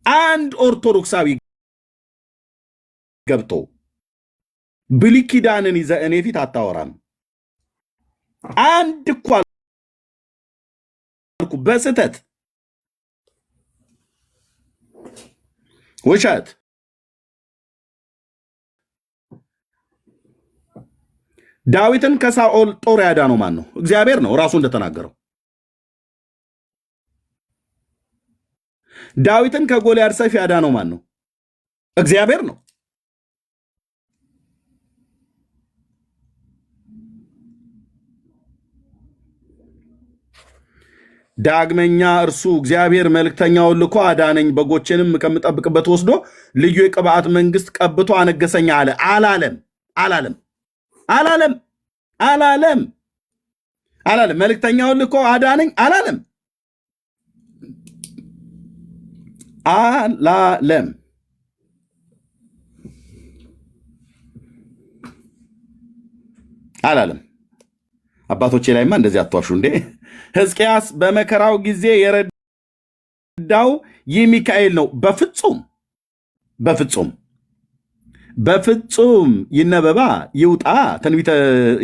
[SPEAKER 1] አንድ ኦርቶዶክሳዊ ገብቶ ብሉይ ኪዳንን ይዘህ እኔ ፊት አታወራም። አንድ እኮ አልኩ በስተት ውሸት። ዳዊትን ከሳኦል ጦር ያዳነው ማን ነው? እግዚአብሔር ነው ራሱ እንደተናገረው። ዳዊትን ከጎልያድ ሰይፍ ያዳነው ማን ነው? እግዚአብሔር ነው። ዳግመኛ እርሱ እግዚአብሔር መልእክተኛውን ልኮ አዳነኝ፣ በጎቼንም ከምጠብቅበት ወስዶ ልዩ የቅብዓት መንግስት ቀብቶ አነገሰኝ አለ። አላለም አላለም አላለም አላለም አላለም። መልእክተኛውን ልኮ አዳነኝ አላለም አላለም። አላለም። አባቶቼ ላይማ እንደዚህ አትዋሹ እንዴ! ሕዝቅያስ በመከራው ጊዜ የረዳው ይህ ሚካኤል ነው። በፍጹም በፍጹም በፍጹም ይነበባ ይውጣ። ትንቢተ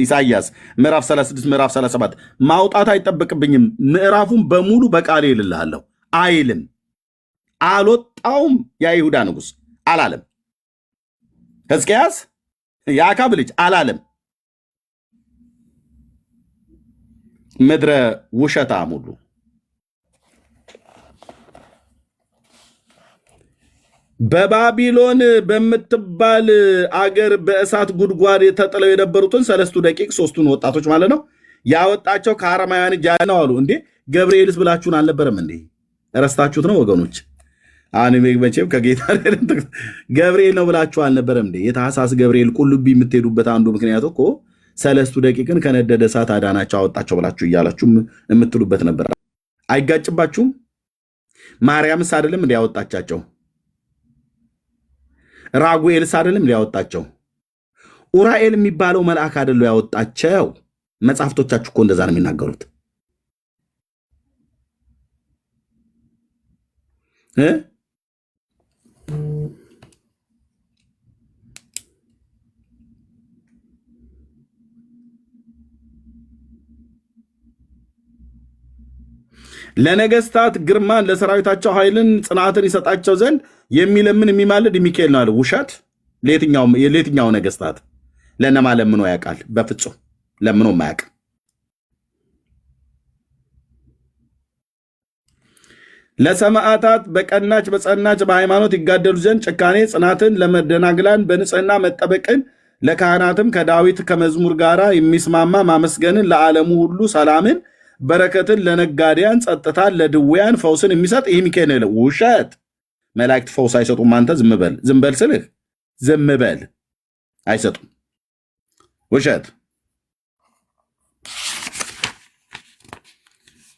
[SPEAKER 1] ኢሳይያስ ምዕራፍ 36 ምዕራፍ 37 ማውጣት አይጠበቅብኝም። ምዕራፉን በሙሉ በቃሌ ይልልሃለሁ አይልም። አልወጣውም። የይሁዳ ንጉሥ አላለም። ሕዝቅያስ የአካብ ልጅ አላለም። ምድረ ውሸታም ሁሉ በባቢሎን በምትባል አገር በእሳት ጉድጓድ ተጥለው የነበሩትን 3 ደቂቅ 3ቱን ወጣቶች ማለት ነው ያወጣቸው ከአረማውያን እጅ ነው አሉ። እንዴ ገብርኤልስ ብላችሁን አልነበረም እንዴ? ረስታችሁት ነው ወገኖች? አሁን መቼም ከጌታ ገብርኤል ነው ብላችሁ አልነበረም እንዴ? የታህሳስ ገብርኤል ቁልቢ የምትሄዱበት አንዱ ምክንያት እኮ 3 ደቂቅን ከነደደ እሳት አዳናቸው አወጣቸው ብላችሁ እያላችሁ የምትሉበት ነበር። አይጋጭባችሁም? ማርያምስ አይደለም እንዲ ያወጣቻቸው? ራጉኤልስ አይደለም ሊያወጣቸው? ኡራኤል የሚባለው መልአክ አይደለም ያወጣቸው? መጽሐፍቶቻችሁ እኮ እንደዛ ነው የሚናገሩት። ለነገስታት ግርማን ለሰራዊታቸው ኃይልን ጽናትን ይሰጣቸው ዘንድ የሚለምን የሚማልድ ሚካኤል ነው አለ። ውሸት! ለየትኛው ነገስታት ለነማ ለምኖ ያውቃል? በፍጹም ለምኖ ማያውቅ። ለሰማዕታት በቀናች በጸናች በሃይማኖት ይጋደሉ ዘንድ ጭካኔ ጽናትን፣ ለመደናግላን በንጽህና መጠበቅን፣ ለካህናትም ከዳዊት ከመዝሙር ጋር የሚስማማ ማመስገንን፣ ለዓለሙ ሁሉ ሰላምን በረከትን፣ ለነጋዴያን ጸጥታን፣ ለድውያን ፈውስን የሚሰጥ ይህ ሚካኤል ነው። ውሸት! መላእክት ፈውስ አይሰጡም። አንተ ዝም በል። ዝም በል ስልህ ዝም በል። አይሰጡም። ውሸት!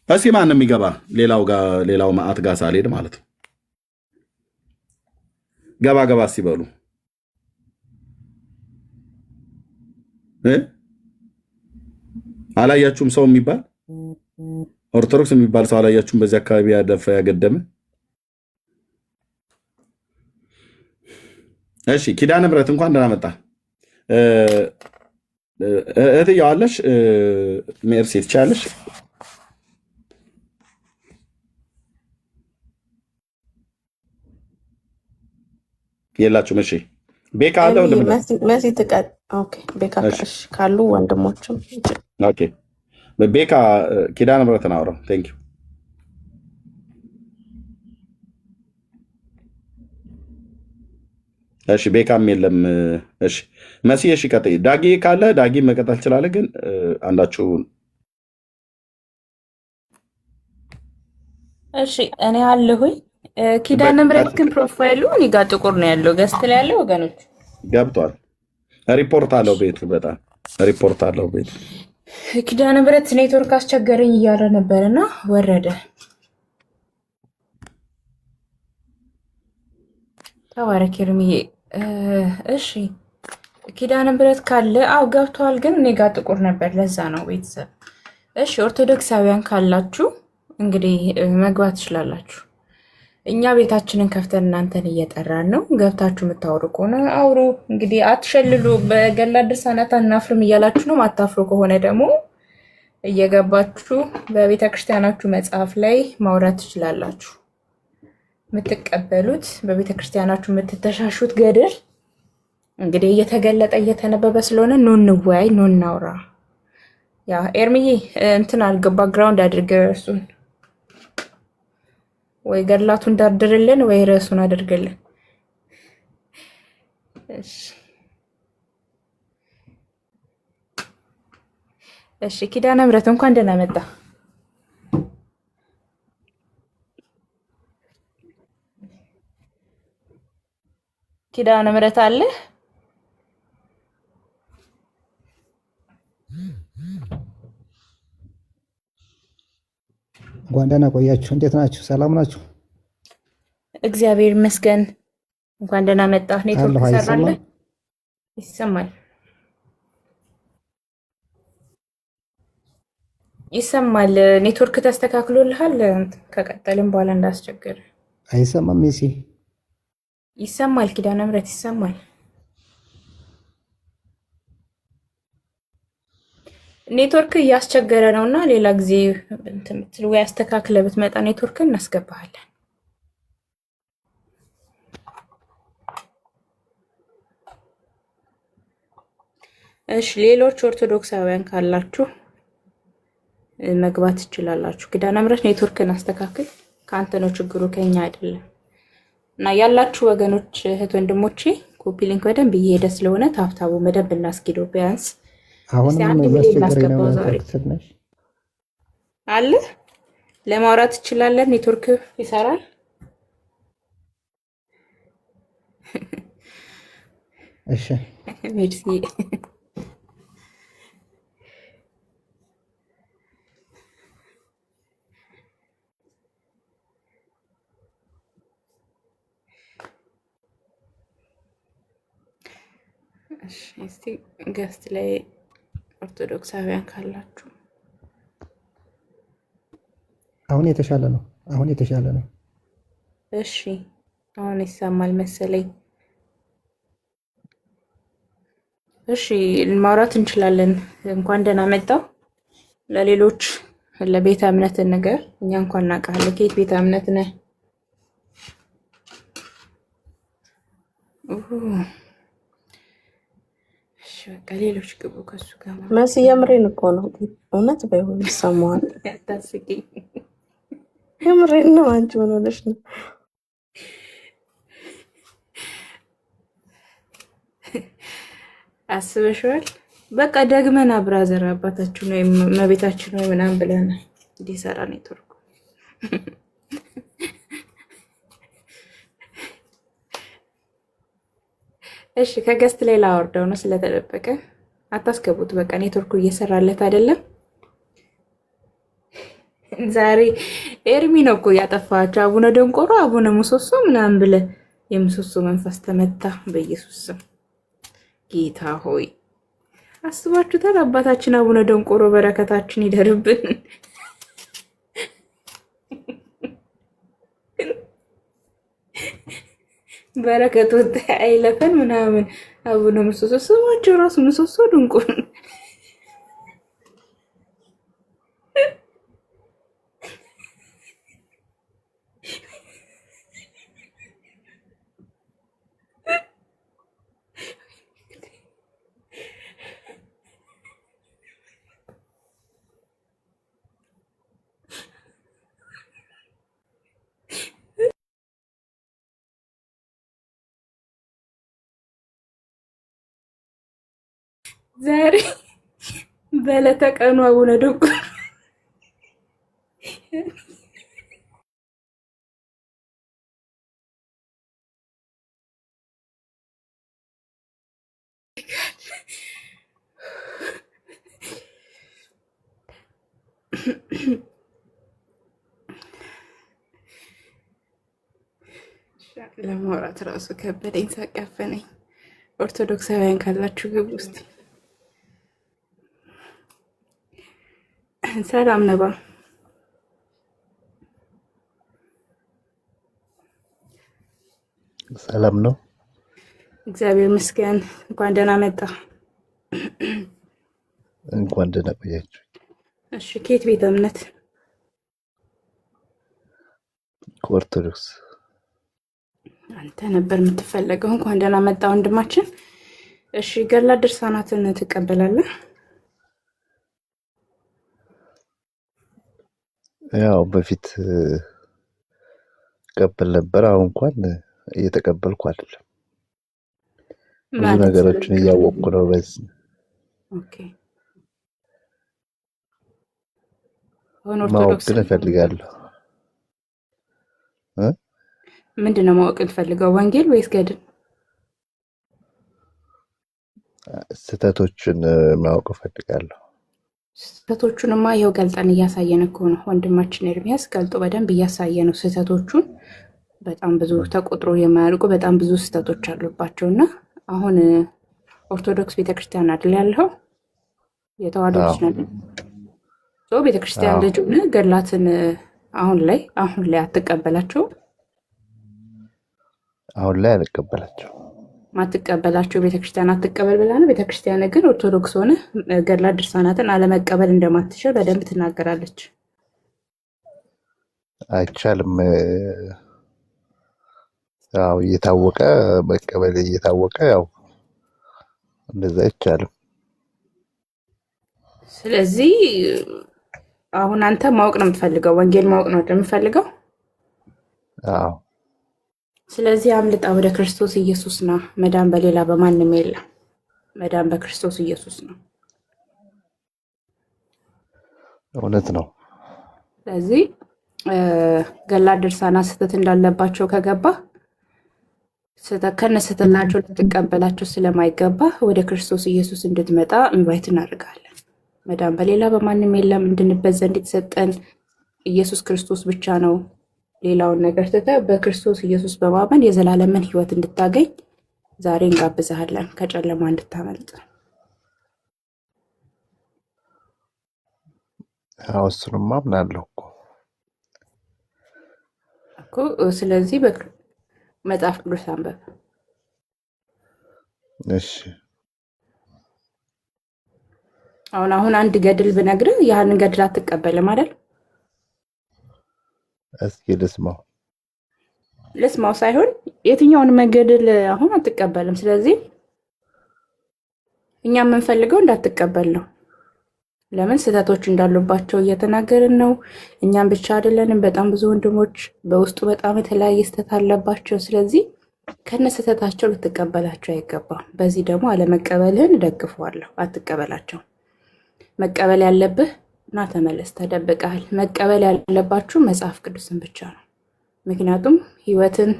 [SPEAKER 1] እስኪ ማን የሚገባ ሌላው ማዕት ጋር ሳልሄድ ማለት ነው። ገባ ገባ ሲበሉ አላያችሁም? ሰው የሚባል ኦርቶዶክስ የሚባል ሰው አላያችሁም? በዚህ አካባቢ ያደፈ ያገደመ። እሺ ኪዳነ ምሕረት እንኳን ደህና መጣ። እህትዬው አለሽ? ሜርሲ ትቻለሽ? የላችሁም? እሺ ቤካ አለ
[SPEAKER 3] መሲ ጥቀጥ። ኦኬ ቤካ ካሉ ወንድሞችም
[SPEAKER 1] ኦኬ ቤካ ኪዳነ ምሕረትን አውራው። ቴንክ ዩ። እሺ ቤካም የለም። እሺ መሲ እሺ ቀጥይ። ዳጊ ካለ ዳጊ መቀጠል ትችላለህ፣ ግን አንዳችሁ
[SPEAKER 4] እሺ እኔ አለሁኝ። ኪዳነ ምሕረት ግን ፕሮፋይሉ እኔ ጋር ጥቁር ነው ያለው። ገስት ላይ ያለው ወገኖች
[SPEAKER 1] ገብቷል። ሪፖርት አለው ቤቱ፣ በጣም ሪፖርት አለው ቤቱ።
[SPEAKER 4] ኪዳነ ምሕረት ኔትወርክ አስቸገረኝ እያለ ነበርና ወረደ። ተባረክ ኤርሚዬ። እሺ ኪዳነ ምሕረት ካለ አው ገብቷል፣ ግን እኔ ጋር ጥቁር ነበር። ለዛ ነው ቤተሰብ። እሺ ኦርቶዶክሳውያን ካላችሁ እንግዲህ መግባት ትችላላችሁ። እኛ ቤታችንን ከፍተን እናንተን እየጠራን ነው። ገብታችሁ የምታወሩ ከሆነ አውሩ። እንግዲህ አትሸልሉ። በገላ ድርሳናት አናፍርም እያላችሁ ነው። ማታፍሩ ከሆነ ደግሞ እየገባችሁ በቤተ ክርስቲያናችሁ መጽሐፍ ላይ ማውራት ትችላላችሁ። የምትቀበሉት በቤተ ክርስቲያናችሁ የምትተሻሹት ገድል እንግዲህ እየተገለጠ እየተነበበ ስለሆነ ኑ እንወያይ፣ ኑ እናውራ። ያ ኤርሚዬ እንትን አልገባ ግራውንድ አድርገ እርሱን ወይ ገድላቱን ዳርድርልን ወይ ርዕሱን አድርግልን። እሺ ኪዳነ ምሕረት እንኳን ደህና መጣ። ኪዳነ ምሕረት አለ?
[SPEAKER 5] እንኳን ደህና ቆያችሁ። እንዴት ናችሁ? ሰላም ናችሁ?
[SPEAKER 4] እግዚአብሔር ይመስገን። እንኳን ደህና መጣ። ኔትወርክ ሰራለ? ይሰማል? ይሰማል። ኔትወርክ ተስተካክሎልሃል? ከቀጠልን በኋላ እንዳስቸገረ።
[SPEAKER 5] አይሰማም? ሜሲ
[SPEAKER 4] ይሰማል? ኪዳነ ምሕረት ይሰማል? ኔትወርክ እያስቸገረ ነውና ሌላ ጊዜ ወይ አስተካክለ ብትመጣ ኔትወርክ እናስገባሃለን። እሺ ሌሎች ኦርቶዶክሳውያን ካላችሁ መግባት ትችላላችሁ። ኪዳነ ምሕረት ኔትወርክን አስተካክል። ከአንተ ነው ችግሩ፣ ከኛ አይደለም። እና ያላችሁ ወገኖች እህት ወንድሞቼ ኮፒ ሊንክ በደንብ እየሄደ ስለሆነ ታብታቡ በደንብ እናስኪደው። ቢያንስ
[SPEAKER 5] አሁንም እያስቸገረኝ ነው።
[SPEAKER 4] አለ ለማውራት ትችላለን። ኔትወርክ ይሰራል።
[SPEAKER 5] እሺ
[SPEAKER 4] ሜርሲ እስቲ ገስት ላይ ኦርቶዶክሳውያን ካላችሁ
[SPEAKER 5] አሁን የተሻለ ነው።
[SPEAKER 4] እሺ አሁን ይሰማል መሰለኝ። እሺ ማውራት እንችላለን። እንኳን ደህና መጣው። ለሌሎች ለቤተ እምነት ነገር እኛ እንኳን እናውቃለን። ከየት ቤተ እምነት ነህ? እሺ በቃ ሌሎች ግቡ ከሱ ጋር
[SPEAKER 3] መሲ የምሬን እኮ ነው። እውነት ባይሆን ይሰማዋል።
[SPEAKER 4] አታስቂኝ።
[SPEAKER 3] የምሬን ነው። አንቺ ምን ሆነሽ ነው?
[SPEAKER 4] አስበሽዋል? በቃ ደግመን ብራዘር አባታችን ወይ መቤታችን ወይ ምናምን ብለን እንዲሰራ ነው የተወርኩ። እሺ ከገስት ላይ ላወርደው ነው ስለተደበቀ አታስገቡት። በቃ ኔትወርኩ እየሰራለት አይደለም። ዛሬ ኤርሚ ነው እኮ ያጠፋቸው። አቡነ ደንቆሮ አቡነ ምሰሶ ምናምን ብለ የምሰሶ መንፈስ ተመታ በኢየሱስ ስም። ጌታ ሆይ አስባችሁታል? አባታችን አቡነ ደንቆሮ በረከታችን ይደርብን። በረከቱ አይለፈን ምናምን። አቡነ ምሰሶ ስማቸው ራሱ ምሰሶ ድንቁን ዛሬ በዕለተ ቀኑ አቡነ ደንቆሮ ለማውራት ራሱ ከበደኝ፣ ሳቀፈነኝ። ኦርቶዶክሳውያን ካላችሁ ግብ ውስጥ ሰላም ነባ።
[SPEAKER 5] ሰላም ነው።
[SPEAKER 4] እግዚአብሔር ይመስገን። እንኳን ደህና መጣ።
[SPEAKER 5] እንኳን ደህና ቆያችሁ።
[SPEAKER 4] እሺ ከየት ቤተ እምነት?
[SPEAKER 5] ከኦርቶዶክስ።
[SPEAKER 4] አንተ ነበር የምትፈለገው። እንኳን ደህና መጣ ወንድማችን። እሺ ገድለ ድርሳናትን ትቀበላለህ?
[SPEAKER 5] ያው በፊት ቀበል ነበር። አሁን እንኳን እየተቀበልኩ አይደለም። ብዙ ነገሮችን እያወቅኩ ነው። በዚህ
[SPEAKER 4] ኦኬ። አሁን ኦርቶዶክስ
[SPEAKER 5] ግን እፈልጋለሁ።
[SPEAKER 4] ምንድነው ማወቅ እንፈልገው? ወንጌል ወይስ ገድል?
[SPEAKER 5] ስህተቶችን ማወቅ እፈልጋለሁ።
[SPEAKER 4] ስህተቶቹንማ ይኸው ገልጠን እያሳየን እኮ ነው። ወንድማችን ኤርሚያስ ገልጦ በደንብ እያሳየ ነው ስህተቶቹን። በጣም ብዙ ተቆጥሮ የማያልቁ በጣም ብዙ ስህተቶች አሉባቸውና አሁን ኦርቶዶክስ ቤተክርስቲያን አይደል ያለው? የተዋሕዶ ልጅ ነው። ቤተክርስቲያን ልጅ ሆነ ገድላትን አሁን ላይ አትቀበላቸው?
[SPEAKER 5] አሁን ላይ አልቀበላቸው።
[SPEAKER 4] ማትቀበላቸው ቤተክርስቲያን አትቀበል ብላ ነው። ቤተክርስቲያን ግን ኦርቶዶክስ ሆነ ገድላት ድርሳናትን አለመቀበል እንደማትችል በደንብ ትናገራለች።
[SPEAKER 5] አይቻልም። ያው እየታወቀ መቀበል እየታወቀ ያው እንደዛ አይቻልም።
[SPEAKER 4] ስለዚህ አሁን አንተ ማወቅ ነው የምትፈልገው፣ ወንጌል ማወቅ ነው የምትፈልገው።
[SPEAKER 5] አዎ።
[SPEAKER 4] ስለዚህ አምልጣ ወደ ክርስቶስ ኢየሱስ ና። መዳን በሌላ በማንም የለም። መዳን በክርስቶስ ኢየሱስ ነው።
[SPEAKER 5] እውነት ነው።
[SPEAKER 4] ስለዚህ ገድላት ድርሳናት ስህተት እንዳለባቸው ከገባ ከነ ስህተታቸው ልትቀበላቸው ስለማይገባ ወደ ክርስቶስ ኢየሱስ እንድትመጣ ኢንቫይት እናደርጋለን። መዳን በሌላ በማንም የለም። እንድንበት ዘንድ የተሰጠን ኢየሱስ ክርስቶስ ብቻ ነው። ሌላውን ነገር ትተህ በክርስቶስ ኢየሱስ በማመን የዘላለምን ሕይወት እንድታገኝ ዛሬ እንጋብዝሃለን ከጨለማ እንድታመልጥ።
[SPEAKER 5] እሱንማ አምናለሁ
[SPEAKER 4] እኮ። ስለዚህ መጽሐፍ ቅዱስ አንብብ።
[SPEAKER 5] እሺ
[SPEAKER 4] አሁን አንድ ገድል ብነግርህ ያንን ገድል አትቀበልም አይደል?
[SPEAKER 5] እስኪ
[SPEAKER 4] ልስማው ሳይሆን የትኛውን መገድል አሁን አትቀበልም። ስለዚህ እኛ የምንፈልገው እንዳትቀበል ነው። ለምን ስህተቶች እንዳሉባቸው እየተናገርን ነው። እኛም ብቻ አይደለንም፣ በጣም ብዙ ወንድሞች በውስጡ በጣም የተለያየ ስህተት አለባቸው። ስለዚህ ከነ ስህተታቸው ልትቀበላቸው አይገባም። በዚህ ደግሞ አለመቀበልህን እደግፈዋለሁ። አትቀበላቸው። መቀበል ያለብህ እና ተመለስ፣ ተደብቀሃል። መቀበል ያለባችሁ መጽሐፍ ቅዱስን ብቻ ነው። ምክንያቱም ህይወትን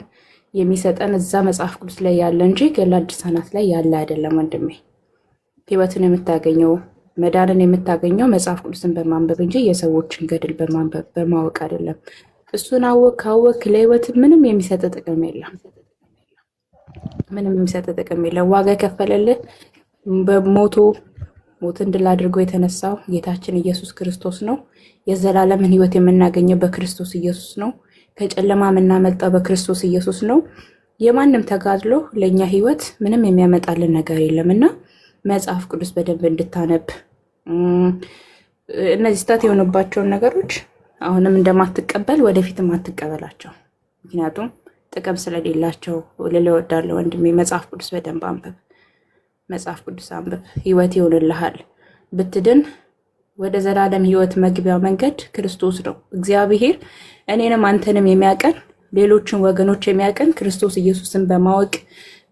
[SPEAKER 4] የሚሰጠን እዛ መጽሐፍ ቅዱስ ላይ ያለ እንጂ ገድላት ድርሳናት ላይ ያለ አይደለም ወንድሜ። ህይወትን የምታገኘው መዳንን የምታገኘው መጽሐፍ ቅዱስን በማንበብ እንጂ የሰዎችን ገድል በማንበብ በማወቅ አይደለም። እሱን ካወቅ ለህይወት ምንም የሚሰጥ ጥቅም የለም። ምንም የሚሰጥ ጥቅም የለም። ዋጋ የከፈለልህ ሞትን ድል አድርጎ የተነሳው ጌታችን ኢየሱስ ክርስቶስ ነው። የዘላለምን ህይወት የምናገኘው በክርስቶስ ኢየሱስ ነው። ከጨለማ የምናመልጠው በክርስቶስ ኢየሱስ ነው። የማንም ተጋድሎ ለእኛ ህይወት ምንም የሚያመጣልን ነገር የለምና መጽሐፍ ቅዱስ በደንብ እንድታነብ፣ እነዚህ ስህተት የሆኑባቸውን ነገሮች አሁንም እንደማትቀበል ወደፊትም አትቀበላቸው። ምክንያቱም ጥቅም ስለሌላቸው ልልህ እወዳለሁ ወንድሜ። መጽሐፍ ቅዱስ በደንብ አንብብ። መጽሐፍ ቅዱስ አንብብ፣ ህይወት ይሆንልሃል። ብትድን ወደ ዘላለም ህይወት መግቢያ መንገድ ክርስቶስ ነው። እግዚአብሔር እኔንም አንተንም የሚያቀን ሌሎችን ወገኖች የሚያቀን ክርስቶስ ኢየሱስን በማወቅ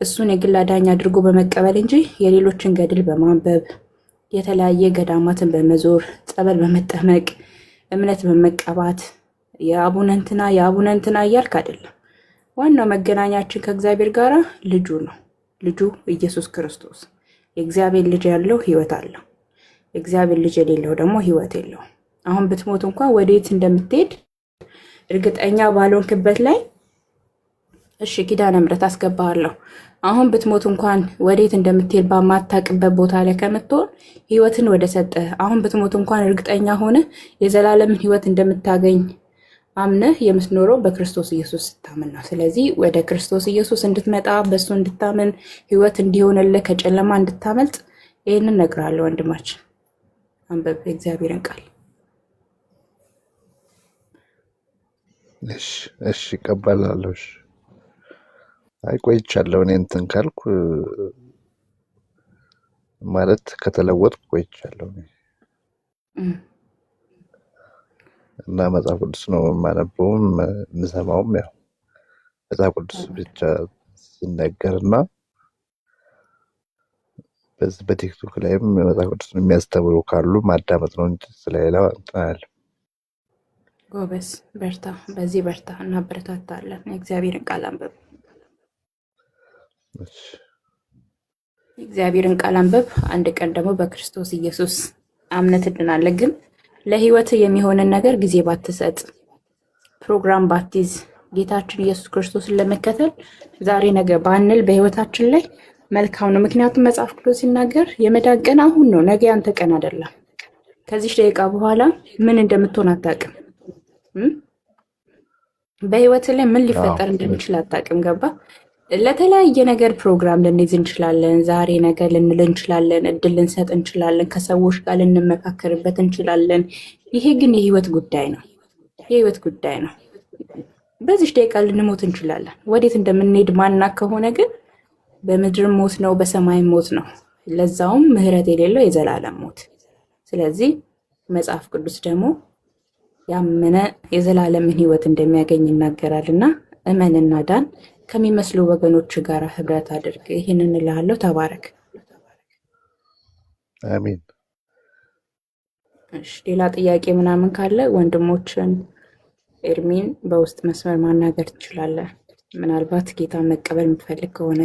[SPEAKER 4] እሱን የግል አዳኝ አድርጎ በመቀበል እንጂ የሌሎችን ገድል በማንበብ የተለያየ ገዳማትን በመዞር ጸበል በመጠመቅ እምነት በመቀባት የአቡነ እንትና እያልክ አይደለም። ዋናው መገናኛችን ከእግዚአብሔር ጋር ልጁ ነው። ልጁ ኢየሱስ ክርስቶስ። የእግዚአብሔር ልጅ ያለው ህይወት አለው። የእግዚአብሔር ልጅ የሌለው ደግሞ ህይወት የለው። አሁን ብትሞት እንኳን ወዴት እንደምትሄድ እርግጠኛ ባልሆንክበት ላይ እሺ ኪዳነ ምሕረት አስገባሃለሁ። አሁን ብትሞት እንኳን ወዴት እንደምትሄድ በማታውቅበት ቦታ ላይ ከምትሆን ህይወትን ወደ ሰጠ አሁን ብትሞት እንኳን እርግጠኛ ሆነ የዘላለምን ህይወት እንደምታገኝ አምነህ የምትኖረው በክርስቶስ ኢየሱስ ስታምን ነው። ስለዚህ ወደ ክርስቶስ ኢየሱስ እንድትመጣ በሱ እንድታምን ህይወት እንዲሆንልህ ከጨለማ እንድታመልጥ ይህንን እነግርሃለሁ ወንድማችን። አንበብ የእግዚአብሔርን ቃል።
[SPEAKER 5] እሺ እቀበላለሁ። አይ ቆይቻለሁ። እኔ እንትን ካልኩ ማለት ከተለወጥኩ ቆይቻለሁ እና መጽሐፍ ቅዱስ ነው የማነበውም የምሰማውም። ያው መጽሐፍ ቅዱስ ብቻ ሲነገርና በዚህ በቲክቶክ ላይም መጽሐፍ ቅዱስ የሚያስተምሩ ካሉ ማዳመጥ ነው እንጂ ስለሌላ እንትን አይደለም።
[SPEAKER 4] ጎበዝ፣ በርታ። በዚህ በርታ፣ እናበረታታለን። የእግዚአብሔርን ቃል አንብብ። የእግዚአብሔርን ቃል አንብብ። አንድ ቀን ደግሞ በክርስቶስ ኢየሱስ አምነህ ትድናለህ። ግን ለህይወት የሚሆንን ነገር ጊዜ ባትሰጥ፣ ፕሮግራም ባትይዝ፣ ጌታችን ኢየሱስ ክርስቶስን ለመከተል ዛሬ ነገ ባንል በህይወታችን ላይ መልካም ነው። ምክንያቱም መጽሐፍ ቅዱስ ሲናገር የመዳን ቀን አሁን ነው፣ ነገ ያንተ ቀን አይደለም። ከዚህ ደቂቃ በኋላ ምን እንደምትሆን አታውቅም። በህይወት ላይ ምን ሊፈጠር እንደሚችል አታውቅም። ገባ? ለተለያየ ነገር ፕሮግራም ልንይዝ እንችላለን። ዛሬ ነገር ልንል እንችላለን። እድል ልንሰጥ እንችላለን። ከሰዎች ጋር ልንመካከርበት እንችላለን። ይሄ ግን የህይወት ጉዳይ ነው። የህይወት ጉዳይ ነው። በዚህ ደቂቃ ልንሞት እንችላለን። ወዴት እንደምንሄድ ማና ከሆነ ግን በምድር ሞት ነው፣ በሰማይ ሞት ነው። ለዛውም ምህረት የሌለው የዘላለም ሞት። ስለዚህ መጽሐፍ ቅዱስ ደግሞ ያመነ የዘላለምን ህይወት እንደሚያገኝ ይናገራልና እመንና ዳን። ከሚመስሉ ወገኖች ጋር ህብረት አድርግ። ይህንን እልሃለሁ። ተባረክ።
[SPEAKER 5] አሜን።
[SPEAKER 4] እሺ፣ ሌላ ጥያቄ ምናምን ካለ ወንድሞችን ኤርሚን በውስጥ መስመር ማናገር ትችላለህ። ምናልባት ጌታ መቀበል የምትፈልግ ከሆነ።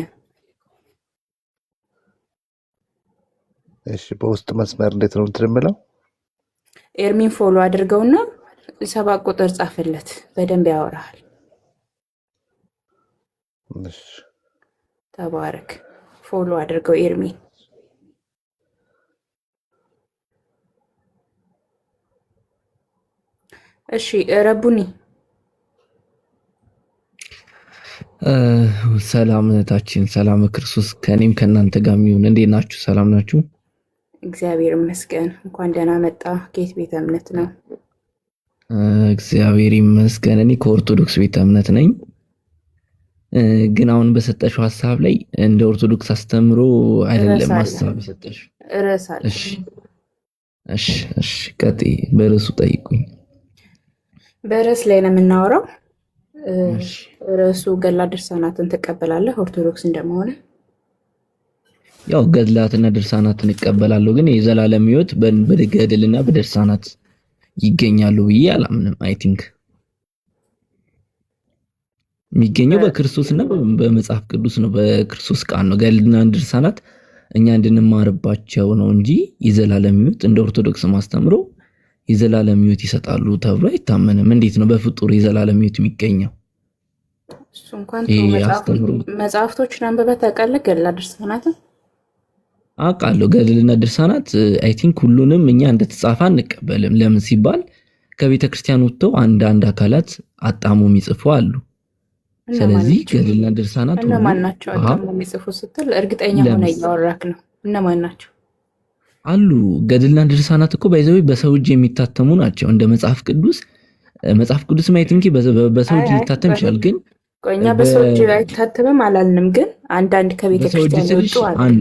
[SPEAKER 5] እሺ፣ በውስጥ መስመር እንዴት ነው የምትደምለው?
[SPEAKER 4] ኤርሚን ፎሎ አድርገውና 7 ቁጥር ጻፍለት። በደንብ ያወራሃል። ተባረክ። ፎሎ አድርገው ኤርሚ። እሺ ረቡኒ
[SPEAKER 6] ሰላም እህታችን፣ ሰላም ክርስቶስ ከኔም ከእናንተ ጋር የሚሆን። እንዴት ናችሁ? ሰላም ናችሁ?
[SPEAKER 4] እግዚአብሔር ይመስገን። እንኳን ደህና መጣ። ከየት ቤተ እምነት ነው?
[SPEAKER 6] እግዚአብሔር ይመስገን። እኔ ከኦርቶዶክስ ቤተ እምነት ነኝ። ግን አሁን በሰጠሽው ሐሳብ ላይ እንደ ኦርቶዶክስ አስተምሮ አይደለም ሐሳብ የሰጠሽው። እሺ ቀጥይ። በርዕሱ ጠይቁኝ።
[SPEAKER 4] በርዕስ ላይ ነው የምናወራው። ርዕሱ ገድላት ድርሳናትን ትቀበላለህ? ኦርቶዶክስ እንደመሆነ
[SPEAKER 6] ያው ገድላትና ድርሳናትን እቀበላለሁ፣ ግን የዘላለም ሕይወት በገድልና በድርሳናት ይገኛሉ ብዬ አላምንም። አይ ቲንክ የሚገኘው በክርስቶስና በመጽሐፍ ቅዱስ ነው፣ በክርስቶስ ቃል ነው። ገድልና ድርሳናት እኛ እንድንማርባቸው ነው እንጂ የዘላለም ሕይወት እንደ ኦርቶዶክስ ማስተምሮ የዘላለም ሕይወት ይሰጣሉ ተብሎ አይታመንም። እንዴት ነው በፍጡር የዘላለም ሕይወት የሚገኘው?
[SPEAKER 4] እሱ እንኳን መጽሐፍቶችን አንብበህ ታውቃለህ? ገድላት ድርሳናትን
[SPEAKER 6] አውቃለሁ። ገድልና ድርሳናት አይ ቲንክ ሁሉንም እኛ እንደተጻፈ አንቀበልም። ለምን ሲባል ከቤተ ክርስቲያን ወጥተው አንዳንድ አካላት አጣሙ የሚጽፉ አሉ። ስለዚህ ገድልና ድርሳናት
[SPEAKER 4] እነማን ናቸው አጣሙ የሚጽፉ ስትል እርግጠኛ ሆነ እያወራክ ነው? እነማን ናቸው
[SPEAKER 6] አሉ? ገድልና ድርሳናት እኮ ባይዘው በሰው እጅ የሚታተሙ ናቸው። እንደ መጽሐፍ ቅዱስ አይ ቲንክ በሰው እጅ ሊታተም ይችላል። ግን
[SPEAKER 4] ቆኛ በሰው እጅ አይታተምም አላልንም። ግን አንዳንድ ከቤተ ክርስቲያን ወጡ አሉ።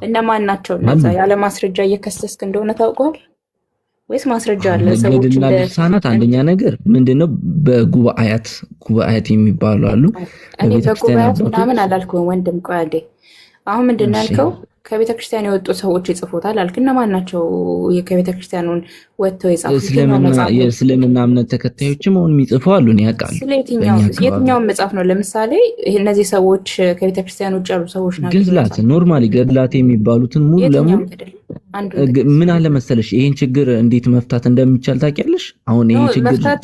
[SPEAKER 4] እነማን ናቸው እነዛ? ያለ ማስረጃ እየከሰስክ እንደሆነ ታውቀዋል ወይስ ማስረጃ አለ? ሰዎች
[SPEAKER 6] ገድልና ድርሳናት አንደኛ ነገር ምንድነው? ጉባኤያት የሚባሉ አሉ።
[SPEAKER 4] እኔ በጉባኤያት ምናምን አላልኩም ወንድም። ቆይ አንዴ፣ አሁን ምንድን ያልከው? ከቤተ ክርስቲያን የወጡ ሰዎች ይጽፉታል አልክ። እነማን ናቸው ከቤተ ክርስቲያኑን ወጥተው የጻፉት?
[SPEAKER 6] የእስልምና እምነት ተከታዮችም አሁን የሚጽፉ አሉ። እኔ አውቃለሁ።
[SPEAKER 4] የትኛውን መጽሐፍ ነው? ለምሳሌ እነዚህ ሰዎች ከቤተ ክርስቲያን ውጭ ያሉ ሰዎች ናቸው።
[SPEAKER 6] ገድላት ኖርማሊ ገድላት የሚባሉትን ሙሉ ለሙሉ ምን አለ መሰለሽ፣ ይሄን ችግር እንዴት መፍታት እንደሚቻል ታውቂያለሽ? አሁን ይሄን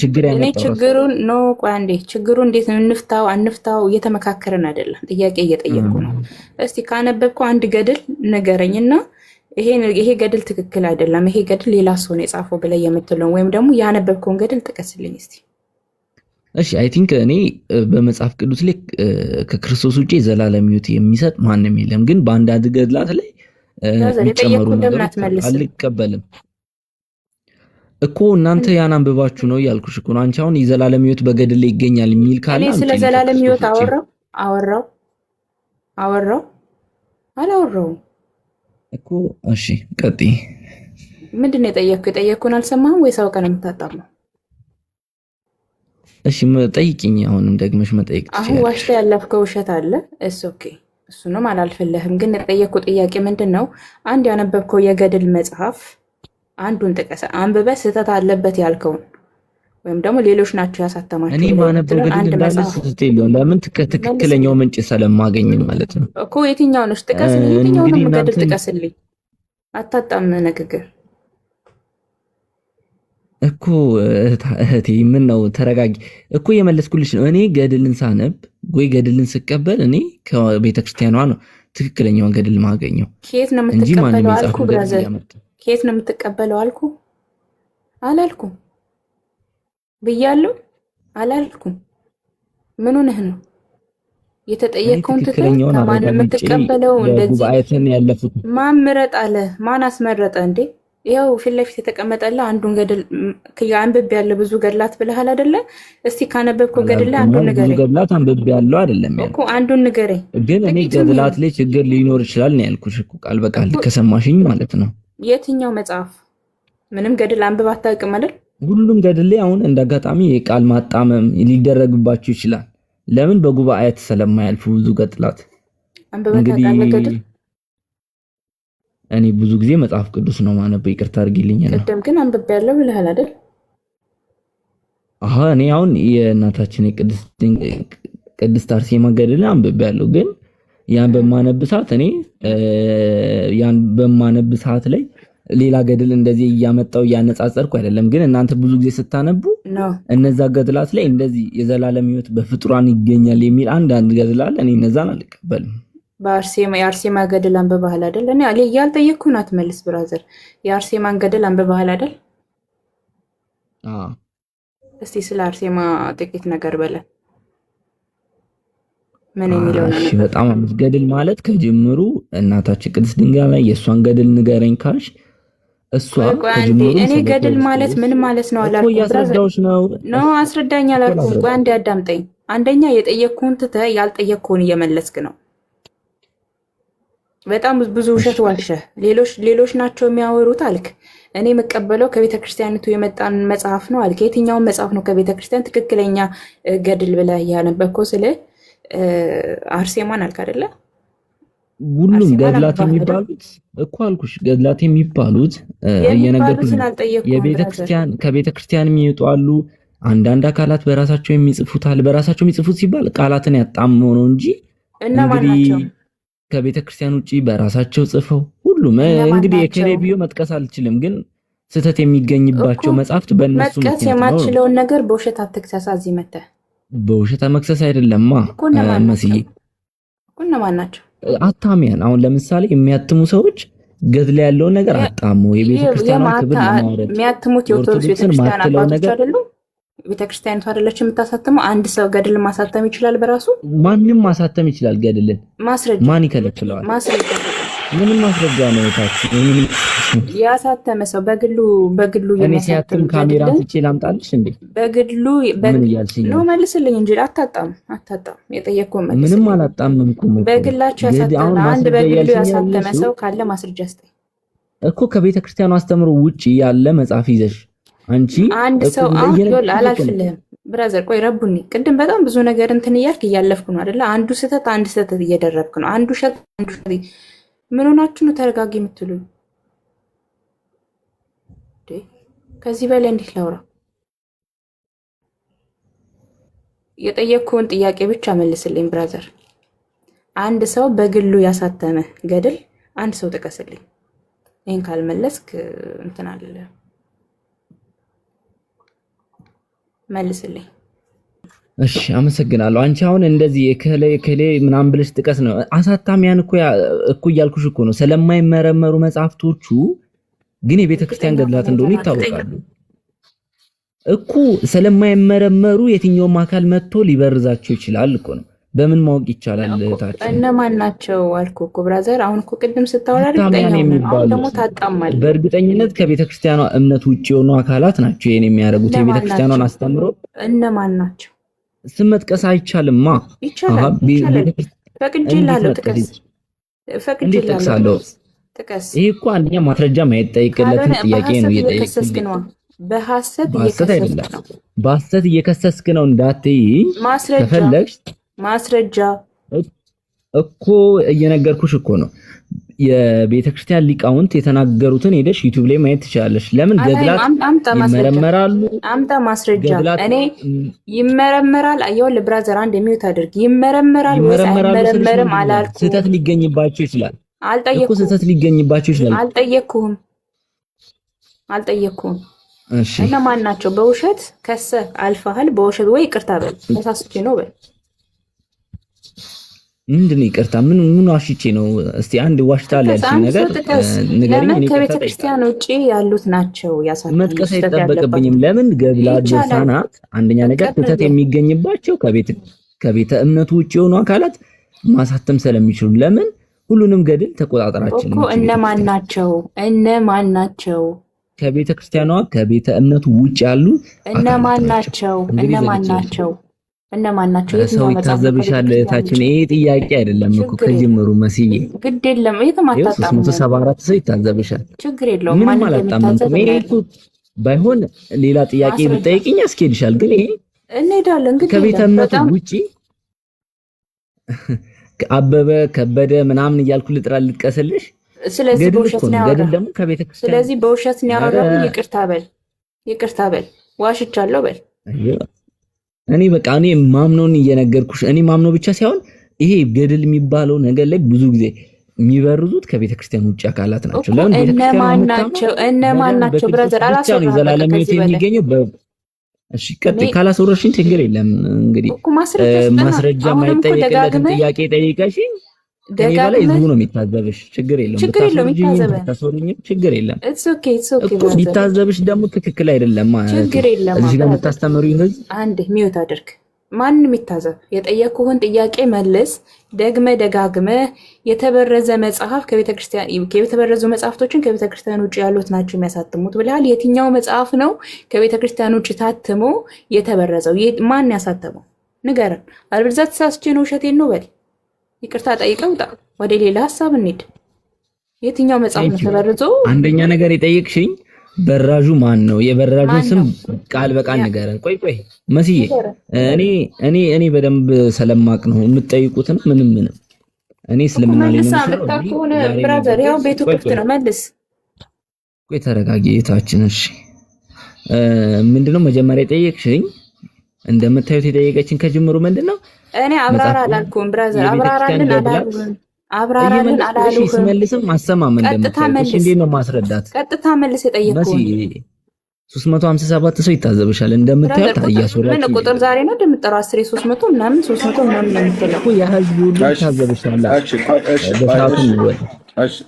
[SPEAKER 6] ችግር
[SPEAKER 4] ችግሩን ነው። ቆይ አንዴ፣ ችግሩን እንዴት እንፍታው አንፍታው እየተመካከርን አይደለም። ጥያቄ እየጠየቅኩ ነው። እስቲ ካነበብኩ አንድ ገድል ንገረኝና ይሄ ገድል ትክክል አይደለም፣ ይሄ ገድል ሌላ ሰው ነው የጻፈው ብለህ የምትለውን ወይም ደግሞ ያነበብከውን ገድል ጥቀስልኝ እስቲ።
[SPEAKER 6] እሺ አይ ቲንክ እኔ በመጽሐፍ ቅዱስ ላይ ከክርስቶስ ውጪ ዘላለም ሕይወት የሚሰጥ ማንም የለም። ግን በአንዳንድ ገድላት ላይ የሚጨመሩ ነገሮች አልቀበልም እኮ። እናንተ ያን አንብባችሁ ነው ያልኩሽ እኮ ነው። አንቺ አሁን የዘላለም ሕይወት በገድል ላይ ይገኛል የሚል ካለ
[SPEAKER 4] እኔ ስለ ዘላለም ሕይወት አወራው አላወራውም እኮ።
[SPEAKER 6] እሺ ቀጥይ።
[SPEAKER 4] ምንድን ነው የጠየቅኩን አልሰማህም ወይስ አውቀህ ነው የምታጣመው?
[SPEAKER 6] እሺ ጠይቂኝ። አሁንም ደግመሽ መጠየቅ ትችያለሽ።
[SPEAKER 4] አሁን ዋሽተህ ያለፍከው ውሸት አለ። ኦኬ እሱንም አላልፍልህም። ግን የጠየቅኩ ጥያቄ ምንድን ነው? አንድ ያነበብከው የገድል መጽሐፍ አንዱን ጥቀስ። አንብበህ ስህተት አለበት ያልከውን ወይም ደግሞ ሌሎች ናቸው ያሳተማቸው።
[SPEAKER 6] እኔ ማነበው ገድል እንዳለ ስህተት የለውም። ለምን? ትክክለኛው ምንጭ ስለማገኝ ማለት ነው
[SPEAKER 4] እኮ። የትኛውን እሺ ጥቀስ። የትኛውን ገድል ጥቀስልኝ። አታጣም ንግግር
[SPEAKER 6] እኮ እህቴ። ምን ነው ተረጋጊ እኮ የመለስኩልሽ ነው። እኔ ገድልን ሳነብ ወይ ገድልን ስቀበል እኔ ከቤተክርስቲያኗ ነው ትክክለኛውን ገድል ማገኘው።
[SPEAKER 4] ከየት ነው የምትቀበለው አልኩ ብራዘር። ከየት ነው የምትቀበለው አልኩ አላልኩም ብያለሁ አላልኩም። ምን ሆነህ ነው የተጠየቀውን ትክክለኛውን ማን የምትቀበለው? እንደዚህ
[SPEAKER 6] ያለፉት
[SPEAKER 4] ማን ምረጥ አለ? ማን አስመረጠ እንዴ? ይኸው ፊት ለፊት የተቀመጠልህ አንዱን ገድል አንብቤ ያለ ብዙ ገድላት ብለሃል አይደለ? እስቲ ካነበብከው ገድል ላይ አንዱን ንገረኝ።
[SPEAKER 6] ብዙ ገድላት አንብቤ ያለው አይደለም
[SPEAKER 4] እኮ አንዱን ንገረኝ።
[SPEAKER 6] ግን እኔ ገድላት ላይ ችግር ሊኖር ይችላል ነው ያልኩሽ እኮ ቃል በቃል ከሰማሽኝ ማለት ነው።
[SPEAKER 4] የትኛው መጽሐፍ? ምንም ገድል አንብብ አታውቅም አይደል?
[SPEAKER 6] ሁሉም ገድል ላይ አሁን እንዳጋጣሚ የቃል ማጣመም ሊደረግባችሁ ይችላል። ለምን? በጉባኤያት ስለማያልፉ ብዙ ገድላት።
[SPEAKER 4] እንግዲህ
[SPEAKER 6] እኔ ብዙ ጊዜ መጽሐፍ ቅዱስ ነው ማነበው። ይቅርታ አድርጊልኝ ነው።
[SPEAKER 4] ቅድም ግን አንብቤ ያለው ብለሃል አይደል?
[SPEAKER 6] እኔ አሁን የእናታችን የቅድስት አርሴማ ገድል አንብቤ ያለው። ግን ያን በማነብ ሰዓት ላይ ሌላ ገድል እንደዚህ እያመጣው እያነጻጸርኩ አይደለም። ግን እናንተ ብዙ ጊዜ ስታነቡ እነዛ ገድላት ላይ እንደዚህ የዘላለም ሕይወት በፍጡራን ይገኛል የሚል አንድ ገድል አለ። እኔ እነዛን አልቀበልም።
[SPEAKER 4] የአርሴማ ገድል አንብበሃል አይደል? እኔ ያልጠየቅኩህን አትመልስ ብራዘር። የአርሴማን ገድል አንብበሃል አይደል? እስቲ ስለ አርሴማ ጥቂት ነገር በለን። ምን የሚለው ነው?
[SPEAKER 6] እሺ በጣም ገድል ማለት ከጅምሩ እናታችን ቅድስት ድንግል ላይ የእሷን ገድል ንገረኝ ካልሽ እሷ ከጅምሩ
[SPEAKER 4] እኔ ገድል ማለት ምን ማለት ነው አላልኩም።
[SPEAKER 6] ያስረዳውሽ ነው
[SPEAKER 4] አስረዳኝ አላልኩም። ቆይ አንዴ አዳምጠኝ። አንደኛ የጠየቅኩህን ትተህ ያልጠየቅኩህን እየመለስክ ነው። በጣም ብዙ ውሸት ዋሸህ። ሌሎች ናቸው የሚያወሩት አልክ። እኔ የምቀበለው ከቤተ ክርስቲያኒቱ የመጣን መጽሐፍ ነው አልክ። የትኛውን መጽሐፍ ነው ከቤተ ክርስቲያን ትክክለኛ ገድል ብለህ ያነበብከው? ስለ አርሴማን አልክ አይደለ?
[SPEAKER 6] ሁሉም ገድላት የሚባሉት እኮ አልኩሽ። ገድላት የሚባሉት እየነገርኩሽ ከቤተ ክርስቲያን የሚወጡ አሉ። አንዳንድ አካላት በራሳቸው የሚጽፉታል። በራሳቸው የሚጽፉት ሲባል ቃላትን ያጣመው ነው እንጂ እንግዲህ ከቤተ ክርስቲያን ውጪ በራሳቸው ጽፈው ሁሉም እንግዲህ የከሌቢዮ መጥቀስ አልችልም፣ ግን ስህተት የሚገኝባቸው መጽሐፍት በእነሱ
[SPEAKER 4] መጥቀስ የማትችለውን ነገር በውሸት አትክሰስ። እዚህ መተህ
[SPEAKER 6] በውሸት መክሰስ አይደለማ መስዬ።
[SPEAKER 4] እነማን ናቸው
[SPEAKER 6] አታሚያን? አሁን ለምሳሌ የሚያትሙ ሰዎች ገድል ያለውን ነገር አጣሙ የቤተ ክርስቲያኗን ክብር ለማውረድ
[SPEAKER 4] የሚያትሙት የኦርቶዶክስ ቤተክርስቲያን አባቶች አይደሉም? ቤተክርስቲያኒቱ አይደለች የምታሳትመው? አንድ ሰው ገድል ማሳተም ይችላል በራሱ?
[SPEAKER 6] ማንም ማሳተም ይችላል ገድልን።
[SPEAKER 4] ማስረጃ
[SPEAKER 6] ማን ይከለክለዋል?
[SPEAKER 4] ማስረጃ
[SPEAKER 6] ምን ማስረጃ ነው? ታች
[SPEAKER 4] ያሳተመ ሰው በግሉ
[SPEAKER 6] እኔ ሲያትም ካሜራ ትቼ ላምጣልሽ እንዴ?
[SPEAKER 4] በግሉ ነው መልስልኝ እንጂ አታጣም። የጠየቅኩህ መልስ።
[SPEAKER 6] ምንም አላጣምምኩም።
[SPEAKER 4] በግላቸው ያሳተመ አንድ በግሉ ያሳተመ ሰው ካለ ማስረጃ ስጠኝ
[SPEAKER 6] እኮ። ከቤተ ክርስቲያኑ አስተምሮ ውጪ ያለ መጽሐፍ ይዘሽ አንቺ
[SPEAKER 4] አንድ ሰው አላልፍልህም ብራዘር። ቆይ ረቡኒ ቅድም በጣም ብዙ ነገር እንትን እያልክ እያለፍኩ ነው አይደለ? አንዱ ስህተት እየደረብክ ነው። አንዱ ሸት ምን ሆናችሁ ነው ተረጋጊ የምትሉኝ? ከዚህ በላይ እንዴት ላውራ? የጠየቅኩህን ጥያቄ ብቻ መልስልኝ ብራዘር። አንድ ሰው በግሉ ያሳተመ ገድል አንድ ሰው ጥቀስልኝ። ይህን ካልመለስክ እንትን አለ መልስልኝ።
[SPEAKER 6] እሺ አመሰግናለሁ። አንቺ አሁን እንደዚህ የከሌ ምናምን ብለሽ ጥቀስ ነው። አሳታሚያን እኮ እያልኩሽ እኮ ነው። ስለማይመረመሩ መጽሐፍቶቹ ግን የቤተ ክርስቲያን ገድላት እንደሆኑ ይታወቃሉ እኮ። ስለማይመረመሩ የትኛውም አካል መጥቶ ሊበርዛቸው ይችላል እኮ ነው። በምን ማወቅ ይቻላል? እህታችን
[SPEAKER 4] እነማን ናቸው አልኩ እኮ ብራዘር። አሁን እኮ ቅድም ስታወራ ደግሞ ታጣማል።
[SPEAKER 6] በእርግጠኝነት ከቤተ ክርስቲያኗ እምነት ውጭ የሆኑ አካላት ናቸው ይሄን የሚያደርጉት። የቤተ ክርስቲያኗን አስተምሮ
[SPEAKER 4] እነማን ናቸው?
[SPEAKER 6] ስም መጥቀስ አይቻልማ።
[SPEAKER 4] ይቻላል። ፈቅጄልሃለሁ፣ ጥቀስ። ፈቅጄልሃለሁ፣ ጥቀስ።
[SPEAKER 6] ይሄ እኮ አንደኛ ማስረጃ ማይጠይቅለትን ጥያቄ ነው እየጠየቅክ ነው።
[SPEAKER 4] በሐሰት
[SPEAKER 6] እየከሰስክ ነው እንዳትይ። ከፈለግሽ
[SPEAKER 4] ማስረጃ
[SPEAKER 6] እኮ እየነገርኩሽ እኮ ነው። የቤተ ክርስቲያን ሊቃውንት የተናገሩትን ሄደሽ ዩቲዩብ ላይ ማየት ትችላለሽ። ለምን ገድላት ይመረመራሉ?
[SPEAKER 4] አምጣ ማስረጃ። እኔ ይመረመራል። ይኸውልህ ብራዘር አንድ የሚውት አድርግ። ይመረመራል ወይስ አይመረመርም አላልኩም።
[SPEAKER 6] ስህተት ሊገኝባቸው ይችላል።
[SPEAKER 4] አልጠየቅኩም።
[SPEAKER 6] ስህተት ሊገኝባቸው ይችላል።
[SPEAKER 4] አልጠየቅኩም።
[SPEAKER 6] እሺ
[SPEAKER 4] እነማን ናቸው? በውሸት ከሰህ አልፈሃል። በውሸት ወይ ይቅርታ በል፣ ተሳስቼ ነው በል።
[SPEAKER 6] ምንድነው ይቅርታ? ምን ዋሽቼ ነው? እስቲ አንድ ዋሽታል ያልሽኝ ነገር ንገሪኝ። እኔ
[SPEAKER 4] ከቤተ ክርስቲያን ውጪ ያሉት ናቸው ያሳተሙ።
[SPEAKER 6] መጥቀስ አይጠበቅብኝም። ለምን ገድላት ድርሳናት አንደኛ ነገር ስህተት የሚገኝባቸው ከቤተ እምነቱ ውጪ የሆኑ አካላት ማሳተም ስለሚችሉ ለምን ሁሉንም ገድል ተቆጣጣራችን
[SPEAKER 4] እኮ። እነማን ናቸው?
[SPEAKER 6] ከቤተ ክርስቲያኗ ከቤተ እምነቱ ውጪ ያሉ
[SPEAKER 4] እነማን ናቸው?
[SPEAKER 6] ሰው ይታዘብሻል። እህታችን ይሄ ጥያቄ አይደለም እኮ ከጅምሩ መስዬ
[SPEAKER 4] ግድ የለም። የተማታጣ
[SPEAKER 6] 374 ሰው ይታዘብሻል።
[SPEAKER 4] ችግር የለውም።
[SPEAKER 6] ምንም አላጣምም። ይሄ ሌላ ሌላ ጥያቄ ብጠይቅኝ ያስኬድሻል። ግን ይሄ
[SPEAKER 4] እንሄዳለን። ግድ
[SPEAKER 6] ከቤተ እምነቱ ውጪ አበበ ከበደ ምናምን እያልኩ ልጥቀስልሽ።
[SPEAKER 4] ስለዚህ በውሸት ነው ያወራው።
[SPEAKER 6] ደግሞ ከቤተ ክርስቲያን
[SPEAKER 4] ስለዚህ በውሸት ነው ያወራው። ይቅርታ በል፣ ዋሽቻለሁ በል።
[SPEAKER 6] እኔ ማምኖን እየነገርኩሽ። እኔ ማምኖ ብቻ ሳይሆን ይሄ ገድል የሚባለው ነገር ላይ ብዙ ጊዜ የሚበርዙት ከቤተ ክርስቲያን ውጭ አካላት ናቸው። ለምን
[SPEAKER 4] እነማን ናቸው ብራዘር? አላሰራም
[SPEAKER 6] ዘላለም ሕይወት የሚገኘው እሺ ቀጥይ። ካላሰወረሽኝ ችግር የለም። እንግዲህ ማስረጃ የማይጠየቅለትን ጥያቄ ጠይቀሽኝ እኔ በላይ ህዝቡ ነው የሚታዘብሽ። ችግር የለም። ብታሰወሪኝም ችግር የለም። ቢታዘብሽ ደግሞ ትክክል አይደለም። እዚህ ጋር የምታስተምሩኝ ህዝብ
[SPEAKER 4] አንድ ሚውት አድርግ። ማንም ይታዘብ። የጠየቁህን ጥያቄ መልስ። ደጋግመ የተበረዘ መጽሐፍ የተበረዙ መጽሐፍቶችን ከቤተክርስቲያን ውጭ ያሉት ናቸው የሚያሳትሙት ብለሃል። የትኛው መጽሐፍ ነው ከቤተክርስቲያን ውጭ ታትሞ የተበረዘው? ማን ያሳተመው ንገረን። አልበለዚያ ተሳስቼ ነው ውሸቴን ነው በል። ይቅርታ ጠይቀው ውጣ። ወደ ሌላ ሀሳብ እንሂድ። የትኛው መጽሐፍ ነው ተበርዞ?
[SPEAKER 6] አንደኛ ነገር የጠየቅሽኝ በራዡ ማን ነው? የበራዡን ስም ቃል በቃል ንገረን። ቆይ መስዬ እኔ በደንብ ስለማቅ ነው የምትጠይቁትን። ምንም እኔ እስልምና ላይ ነው
[SPEAKER 4] ብራዘር። ያው ቤቱ ክፍት ነው። መልስ።
[SPEAKER 6] ቆይ ተረጋጊ እህታችን። እሺ ምንድነው መጀመሪያ የጠየቅሽኝ? እንደምታዩት የጠየቀችን ከጅምሩ ምንድነው?
[SPEAKER 4] እኔ አብራራ አላልኩም ብራዘር። አብራራልን አላልኩም።
[SPEAKER 6] ሲመልስም ማሰማም እንደምታዩት እንዴት ነው ማስረዳት?
[SPEAKER 4] ቀጥታ መልስ የጠየቅኩት
[SPEAKER 6] 357 ሰው ይታዘብሻል። እንደምታዩት አያሶራችሁ
[SPEAKER 4] ምን ቁጥር ዛሬ ነው እንደምጠራው 10 300 ምናምን 300 ምናምን ነው የምትለው
[SPEAKER 6] እኮ የህዝቡ ሁሉ ይታዘብሻል።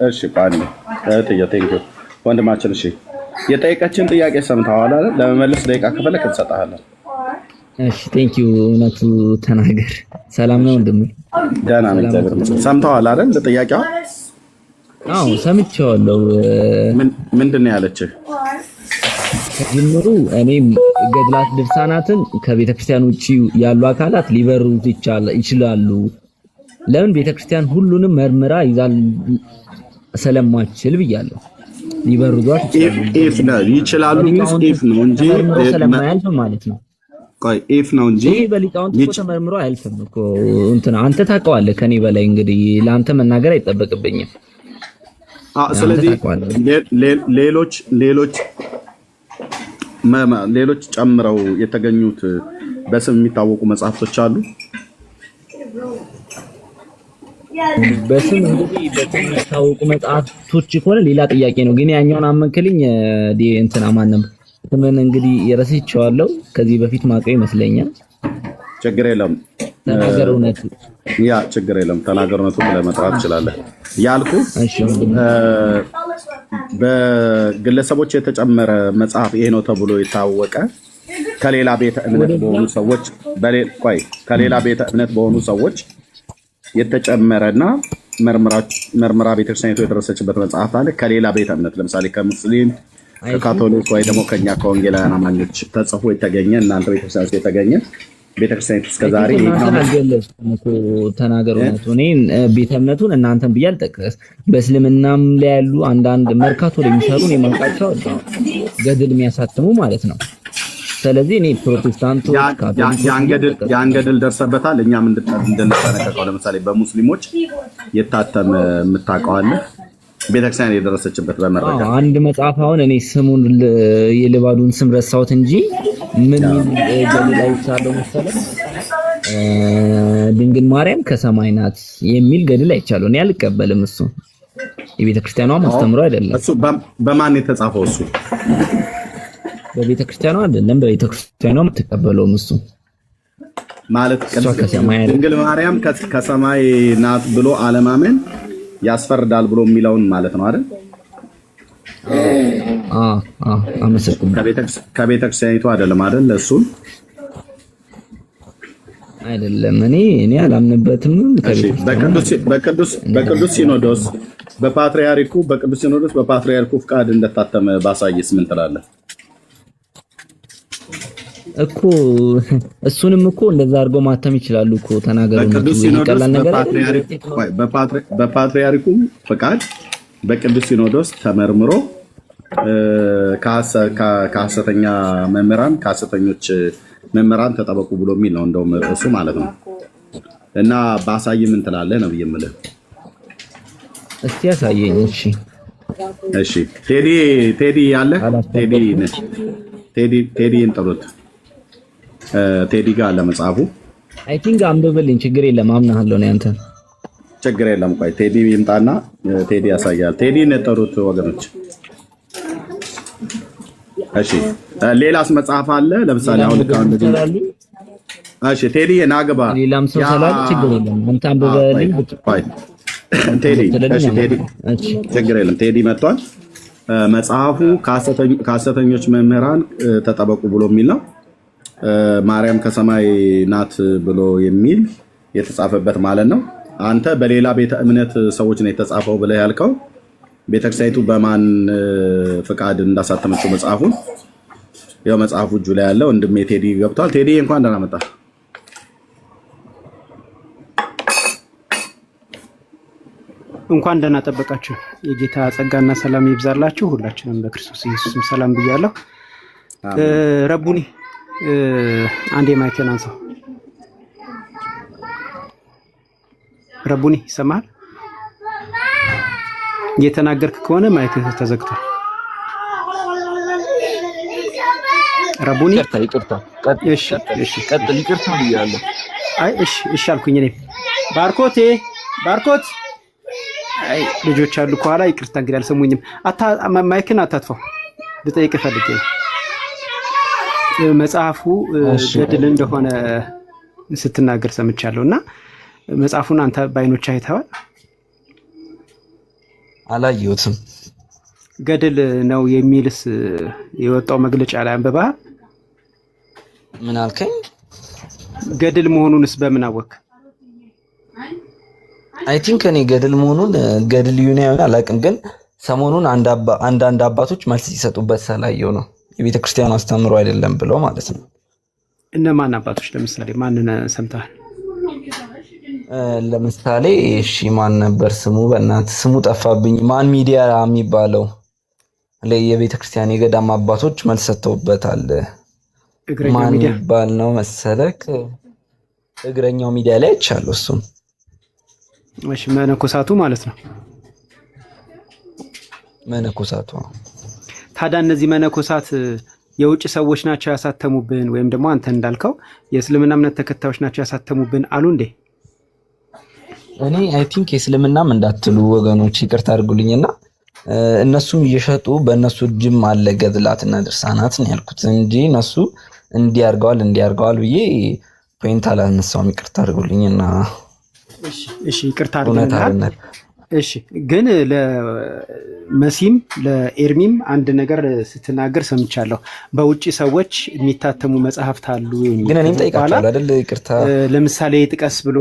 [SPEAKER 1] እሺ ቃል ቴንኪው ወንድማችን። እሺ የጠየቀችን ጥያቄ ሰምተዋል አይደል? ለመመለስ ደቂቃ ከፈለክ እንሰጣለን።
[SPEAKER 6] እሺ ቴንኪው። እውነቱ ተናገር። ሰላም ነው እንደም
[SPEAKER 1] ደህና ነው። እግዚአብሔር ይመስገን። ሰምተዋል አይደል ጥያቄው?
[SPEAKER 6] አዎ ሰምቼዋለሁ።
[SPEAKER 1] ምንድን ነው ያለችህ?
[SPEAKER 6] ከጅምሩ እኔም ገድላት ድርሳናትን ከቤተክርስቲያን ውጪ ያሉ አካላት ሊበሩት ይችላሉ። ለምን ቤተክርስቲያን ሁሉንም መርምራ ይዛል ስለማትችል ብያለሁ። ሊበሩት
[SPEAKER 1] ይችላሉ ነው እንጂ
[SPEAKER 6] ስለማያልፍ ማለት ነው።
[SPEAKER 1] ቆይ ነው እንጂ
[SPEAKER 6] በሊቃውንት ተመርምሮ አያልፍም እኮ። አንተ ታውቀዋለህ ከኔ በላይ። እንግዲህ ለአንተ መናገር አይጠበቅብኝም።
[SPEAKER 1] ስለዚህ ሌሎች ጨምረው የተገኙት በስም የሚታወቁ መጽሐፍቶች አሉ።
[SPEAKER 6] በስም እንግዲህ የሚታወቁ መጽሐፍቶች ከሆነ ሌላ ጥያቄ ነው። ግን ያኛውን አመንክልኝ እንትና ማንም ምን እንግዲህ የረሳቸዋለሁ። ከዚህ በፊት ማቀው ይመስለኛል።
[SPEAKER 1] ችግር የለም
[SPEAKER 6] ተናገር እውነቱ።
[SPEAKER 1] ያ ችግር የለም ተናገር እውነቱ ብለህ መጥራት ትችላለህ ያልኩ። በግለሰቦች የተጨመረ መጽሐፍ ይሄ ነው ተብሎ የታወቀ ከሌላ ቤተ እምነት በሆኑ ሰዎች የተጨመረና መርምራ ቤተክርስቲያኒቱ የደረሰችበት መጽሐፍ አለ። ከሌላ ቤተ እምነት ለምሳሌ ከሙስሊም፣ ከካቶሊክ ወይ ደግሞ ከኛ ከወንጌላውያን አማኞች ተጽፎ የተገኘ እናንተ ቤተክርስቲያን ውስጥ የተገኘ ቤተክርስቲያኒቱ እስከዛሬ
[SPEAKER 6] ተናገሩ ነው። እኔ ቤተ እምነቱን እናንተን ብዬ አልጠቀስ። በእስልምናም ላይ ያሉ አንዳንድ መርካቶ ላይ የሚሰሩ ነው የማውቃቸው ገድል የሚያሳትሙ ማለት ነው። ስለዚህ እኔ ፕሮቴስታንቶች
[SPEAKER 1] ያን ገድል ደርሰበታል። እኛም እንድንጠነቀቀው ለምሳሌ በሙስሊሞች የታተመ የምታውቀዋለህ ቤተክርስቲያን የደረሰችበት በመረጃ
[SPEAKER 6] አንድ መጽሐፍ አሁን እኔ ስሙን የልባዱን ስም ረሳሁት እንጂ ምን ገድል ላይ ይቻለው መሰለህ ድንግል ማርያም ከሰማይ ናት የሚል ገድል አይቻለው። እኔ አልቀበልም። እሱ የቤተክርስቲያኗ ማስተምሮ አይደለም።
[SPEAKER 1] እሱ በማን የተጻፈው? እሱ
[SPEAKER 6] በቤተክርስቲያኗ አይደለም። በቤተክርስቲያኗ የምትቀበለውም እሱ
[SPEAKER 1] ማለት ድንግል ማርያም ከሰማይ ናት ብሎ አለማመን ያስፈርዳል ብሎ የሚለውን ማለት ነው አይደል?
[SPEAKER 6] አመሰግናለሁ።
[SPEAKER 1] ከቤተክርስቲያኒቱ አይደለም አይደል? እሱን
[SPEAKER 6] አይደለም እኔ አላምንበትም።
[SPEAKER 1] በቅዱስ ሲኖዶስ በቅዱስ ሲኖዶስ በፓትርያርኩ ፍቃድ እንደታተመ ባሳይስ ምን ትላለህ?
[SPEAKER 6] እኮ እሱንም እኮ እንደዛ አድርጎ ማተም ይችላሉ እኮ። ተናገሩ
[SPEAKER 1] በፓትርያርኩ ፍቃድ በቅዱስ ሲኖዶስ ተመርምሮ ከሐሰተኛ መምህራን ከሐሰተኞች መምህራን ተጠበቁ ብሎ የሚል ነው እንደውም እሱ ማለት ነው። እና ባሳይ ምን ትላለህ ነው የምልህ።
[SPEAKER 6] እስቲ ያሳየኝ።
[SPEAKER 1] እሺ ቴዲ ያለ ቴዲን ጥሩት። ቴዲ ጋር ለመጻፉ
[SPEAKER 6] አይ ቲንክ አንብብልኝ። ችግር የለም አምናለሁ ነው ያንተ።
[SPEAKER 1] ችግር የለም። ቆይ ቴዲ ይምጣና ቴዲ ያሳያል። ቴዲ የጠሩት ወገኖች። እሺ ሌላስ መጽሐፍ አለ? ለምሳሌ አሁን ልካው እንደዚህ። እሺ ቴዲ ናግባ
[SPEAKER 6] ሌላም ሰው ሰላም ችግር የለም። አንተ አንብበልኝ።
[SPEAKER 1] ቴዲ እሺ ቴዲ ችግር የለም። ቴዲ መጥቷል። መጽሐፉ ከሐሰተኞች መምህራን ተጠበቁ ብሎ የሚል ነው። ማርያም ከሰማይ ናት ብሎ የሚል የተጻፈበት ማለት ነው። አንተ በሌላ ቤተ እምነት ሰዎች ነው የተጻፈው ብለህ ያልከው ቤተክርስቲያኒቱ በማን ፍቃድ እንዳሳተመችው መጽሐፉን ያው መጽሐፉ እጁ ላይ ያለው ወንድሜ ቴዲ ገብቷል። ቴዲ እንኳን ደህና መጣ።
[SPEAKER 7] እንኳን ደህና ጠበቃችሁ። የጌታ ጸጋና ሰላም ይብዛላችሁ። ሁላችንም በክርስቶስ ኢየሱስም ሰላም ብያለሁ። ረቡኒ አንዴ ማይክን አንሳው። ረቡኒ ይሰማል? እየተናገርክ ከሆነ ማይክህ ተዘግቷል። ረቡኒ
[SPEAKER 6] ይቅርታ።
[SPEAKER 7] እሺ
[SPEAKER 6] ቀጥል። ይቅርታ ብያለሁ።
[SPEAKER 7] አይ እሺ አልኩኝ። እኔ ባርኮት አይ ልጆች አሉ ከኋላ። ይቅርታ እንግዲህ አልሰሙኝም። ማይክን አታጥፋው። ልጠይቅ ፈልጌ ነው። መጽሐፉ ገድል እንደሆነ ስትናገር ሰምቻለሁ እና መጽሐፉን አንተ በዓይኖች አይተዋል?
[SPEAKER 6] አላየሁትም።
[SPEAKER 7] ገድል ነው የሚልስ የወጣው መግለጫ ላይ አንብበሃል?
[SPEAKER 6] ምን አልከኝ?
[SPEAKER 7] ገድል መሆኑንስ በምን አወቅ?
[SPEAKER 6] አይ ቲንክ እኔ ገድል መሆኑን ገድል ዩኒየን አላውቅም፣ ግን ሰሞኑን አንዳንድ አባቶች መልስ ሲሰጡበት ስላየው ነው። የቤተ ክርስቲያኑ አስተምሮ አይደለም ብለው ማለት ነው።
[SPEAKER 7] እነማን አባቶች? ለምሳሌ ማንን ሰምተሃል?
[SPEAKER 6] ለምሳሌ እሺ ማን ነበር ስሙ? በእናትህ ስሙ ጠፋብኝ። ማን ሚዲያ የሚባለው የቤተ ክርስቲያን የገዳም አባቶች መልስ ሰጥተውበታል። ማን ይባል ነው መሰለክ? እግረኛው ሚዲያ ላይ አይቻለሁ እሱም።
[SPEAKER 7] እሺ መነኮሳቱ ማለት ነው።
[SPEAKER 6] መነኮሳቱ።
[SPEAKER 7] ታዲያ እነዚህ መነኮሳት የውጭ ሰዎች ናቸው ያሳተሙብን ወይም ደግሞ አንተ እንዳልከው የእስልምና እምነት ተከታዮች ናቸው ያሳተሙብን አሉ እንዴ?
[SPEAKER 6] እኔ አይ ቲንክ የእስልምናም እንዳትሉ ወገኖች ይቅርታ አድርጉልኝና እነሱም እየሸጡ በእነሱ እጅም አለ ገድላትና ድርሳናት ነው ያልኩት እንጂ እነሱ እንዲያርገዋል ብዬ ፖይንት አላነሳውም። ይቅርታ አድርጉልኝና
[SPEAKER 7] እሺ ይቅርታ አድርጉልኝ። እሺ ግን ለመሲም ለኤርሚም አንድ ነገር ስትናገር ሰምቻለሁ። በውጪ ሰዎች የሚታተሙ መጽሐፍት አሉ የሚል
[SPEAKER 6] ግን እኔም ጠይቃለሁ አይደል? ይቅርታ
[SPEAKER 7] ለምሳሌ ጥቀስ ብሎ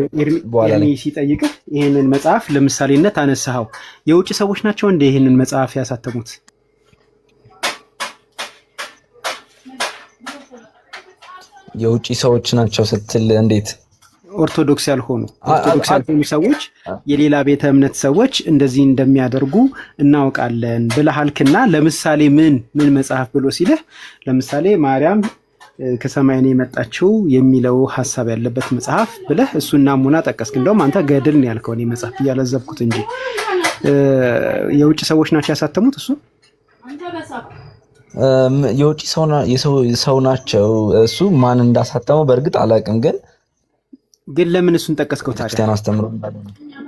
[SPEAKER 7] ኤርሚ ሲጠይቅ ይሄንን መጽሐፍ ለምሳሌነት አነሳኸው። የውጪ ሰዎች ናቸው እንደ ይሄንን መጽሐፍ ያሳተሙት?
[SPEAKER 6] የውጪ ሰዎች ናቸው ስትል እንዴት?
[SPEAKER 7] ኦርቶዶክስ ያልሆኑ ሰዎች የሌላ ቤተ እምነት ሰዎች እንደዚህ እንደሚያደርጉ እናውቃለን ብለሃልክና ለምሳሌ ምን መጽሐፍ ብሎ ሲልህ ለምሳሌ ማርያም ከሰማይ ነው የመጣችው የሚለው ሐሳብ ያለበት መጽሐፍ ብለህ እሱን ናሙና ጠቀስክ። እንደውም አንተ ገድል ነው ያልከው፣ እኔ መጽሐፍ እያለዘብኩት እንጂ የውጭ ሰዎች ናቸው ያሳተሙት። እሱ
[SPEAKER 6] የውጭ ሰው ናቸው። እሱ ማን እንዳሳተመው በእርግጥ አላውቅም ግን ለምን
[SPEAKER 7] እሱን ጠቀስከው? ታዲያ
[SPEAKER 6] ክርስቲያን አስተምሮ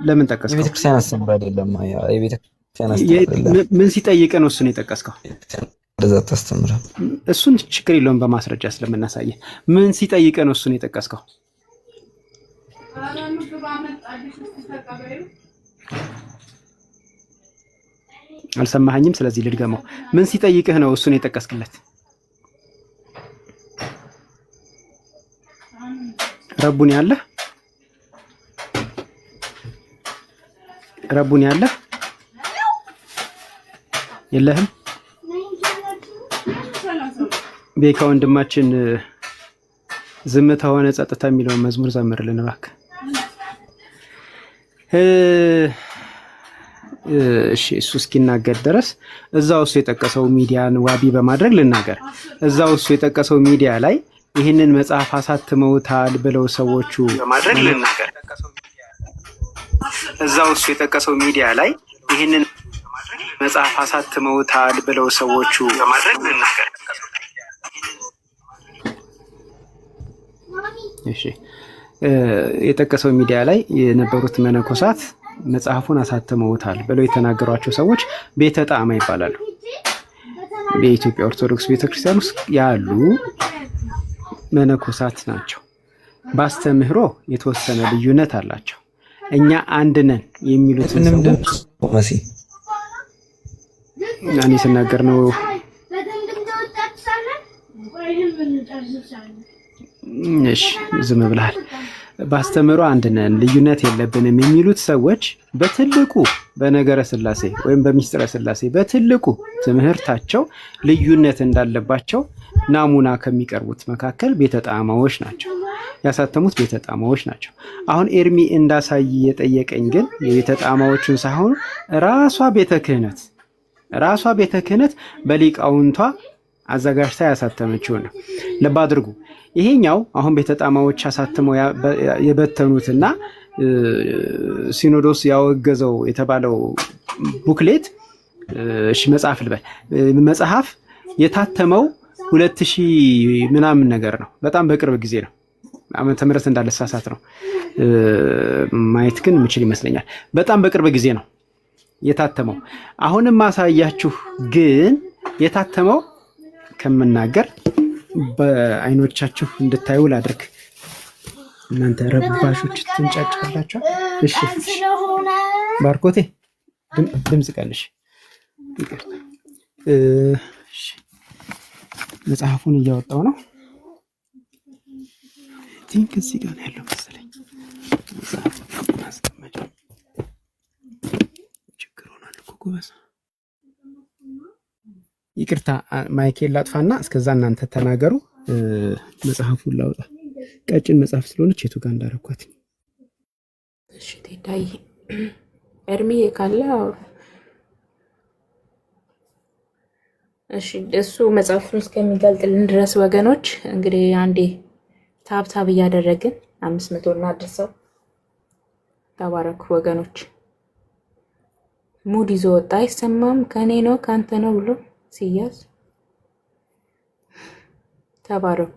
[SPEAKER 7] ለምን ጠቀስከው?
[SPEAKER 6] የቤተ ክርስቲያን አስተምሮ አይደለም። የቤተ ክርስቲያን አስተምሮ
[SPEAKER 7] ምን ሲጠይቅ ነው እሱን የጠቀስከው?
[SPEAKER 6] እንደዛ ታስተምረ።
[SPEAKER 7] እሱን ችግር የለውም በማስረጃ ስለምናሳየ። ምን ሲጠይቅ ነው እሱን የጠቀስከው? አልሰማኸኝም። ስለዚህ ልድገመው። ምን ሲጠይቅህ ነው እሱን የጠቀስክለት? ረቡን ያለህ የለህም? ቤካ ወንድማችን ዝምታ ሆነ ጸጥታ የሚለውን መዝሙር ዘምርልን እባክህ። እሺ እሱ እስኪናገር ድረስ እዛው እሱ የጠቀሰው ሚዲያን ዋቢ በማድረግ ልናገር። እዛው እሱ የጠቀሰው ሚዲያ ላይ ይህንን መጽሐፍ አሳትመውታል ብለው ሰዎቹ በማድረግ ልናገር። እዛው እሱ የጠቀሰው ሚዲያ ላይ ይህንን መጽሐፍ አሳትመውታል ብለው ሰዎቹ በማድረግ ልናገር። እሺ የጠቀሰው ሚዲያ ላይ የነበሩት መነኮሳት መጽሐፉን አሳትመውታል ብለው የተናገሯቸው ሰዎች ቤተ ጣዕማ ይባላሉ። በኢትዮጵያ ኦርቶዶክስ ቤተክርስቲያን ውስጥ ያሉ መነኮሳት ናቸው። በአስተምህሮ የተወሰነ ልዩነት አላቸው። እኛ አንድ ነን የሚሉትን ሰዎች እኔ ስናገር ነው። እሺ ዝም ብለሃል። በአስተምህሮ አንድ ነን ልዩነት የለብንም የሚሉት ሰዎች በትልቁ በነገረ ሥላሴ ወይም በሚስጥረ ሥላሴ በትልቁ ትምህርታቸው ልዩነት እንዳለባቸው ናሙና ከሚቀርቡት መካከል ቤተ ጣዕማዎች ናቸው። ያሳተሙት ቤተ ጣዕማዎች ናቸው። አሁን ኤርሚ እንዳሳይ የጠየቀኝ ግን የቤተ ጣዕማዎቹን ሳይሆን ራሷ ቤተ ክህነት በሊቃውንቷ አዘጋጅታ ያሳተመችው ነው። ልብ አድርጉ። ይሄኛው አሁን ቤተ ጣዕማዎች አሳትመው የበተኑትና ሲኖዶስ ያወገዘው የተባለው ቡክሌት መጽሐፍ ልበል መጽሐፍ የታተመው 2000 ምናምን ነገር ነው። በጣም በቅርብ ጊዜ ነው። ዓመተ ምህረት እንዳልሳሳት ነው ማየት ግን ምችል ይመስለኛል። በጣም በቅርብ ጊዜ ነው የታተመው። አሁንም ማሳያችሁ ግን የታተመው ከምናገር በአይኖቻችሁ እንድታዩ ላድርግ። እናንተ ረባሾች ትንጫጫላችሁ። እሺ ባርኮቴ ድምጽ ቀንሽ። እሺ መጽሐፉን እያወጣው ነው። ቲንክ እዚህ ጋር ነው ያለው መሰለኝ። መጽሐፍ ማስቀመጫ ችግር ሆኗል እኮ ጎበዝ። ይቅርታ ማይኬል ላጥፋና እስከዛ እናንተ ተናገሩ። መጽሐፉን ላውጣ። ቀጭን መጽሐፍ ስለሆነች የቱ ጋር እንዳረኳት።
[SPEAKER 4] እሺ ቴዳይ ኤርሚ ካለ እሺ እሱ መጽሐፉን እስከሚገልጥልን ድረስ ወገኖች እንግዲህ አንዴ ታብታብ እያደረግን 500 እናድርሰው። ተባረኩ ወገኖች። ሙድ ይዞ ወጣ። አይሰማም ከኔ ነው ካንተ ነው ብሎ ሲያዝ ተባረኩ።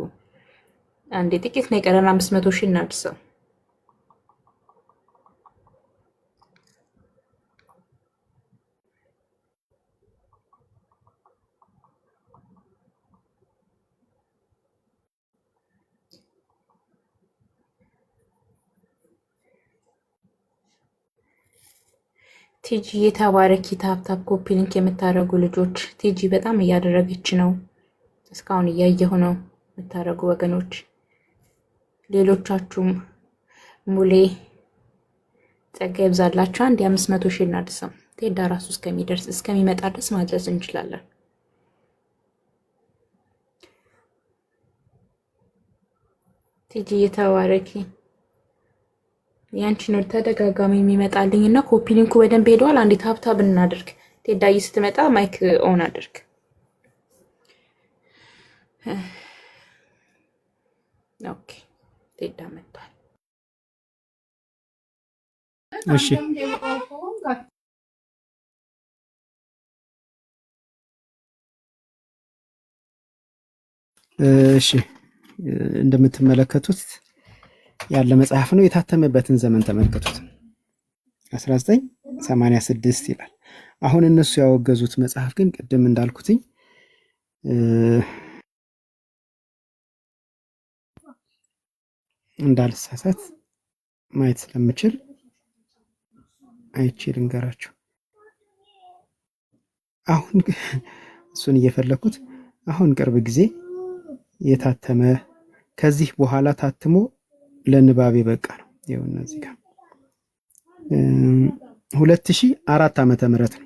[SPEAKER 4] አንዴ ጥቂት ነው የቀረን። 500 ሺህ እናድርሰው። ቲጂ የተባረኪ ታፕታፕ ኮፒ ሊንክ የምታደርጉ ልጆች ቲጂ በጣም እያደረገች ነው። እስካሁን እያየሁ ነው የምታደርጉ ወገኖች። ሌሎቻችሁም ሙሌ ጸጋ ይብዛላችሁ። አንድ 500 ሺህ እናድርሰው። ቴዳ ራሱ እስከሚመጣ ድረስ ማድረስ እንችላለን። ቲጂ የተባረኪ ያንቺ ነው ተደጋጋሚ የሚመጣልኝ እና ኮፒ ሊንኩ በደንብ ሄዷል። አንዴ ታብታብ እናድርግ። ቴዳይ ስትመጣ ማይክ ኦን አድርግ። ኦኬ ቴዳ መጥቷል።
[SPEAKER 7] እሺ እንደምትመለከቱት ያለ መጽሐፍ ነው። የታተመበትን ዘመን ተመልከቱት። 1986 ይላል። አሁን እነሱ ያወገዙት መጽሐፍ ግን ቅድም እንዳልኩትኝ እንዳልሳሳት ማየት ስለምችል አይቼ ልንገራችሁ። አሁን እሱን እየፈለኩት አሁን ቅርብ ጊዜ የታተመ ከዚህ በኋላ ታትሞ ለንባብ የበቃ ነው። ይኸው እነዚህ ጋር 2004 ዓመተ ምህረት ነው።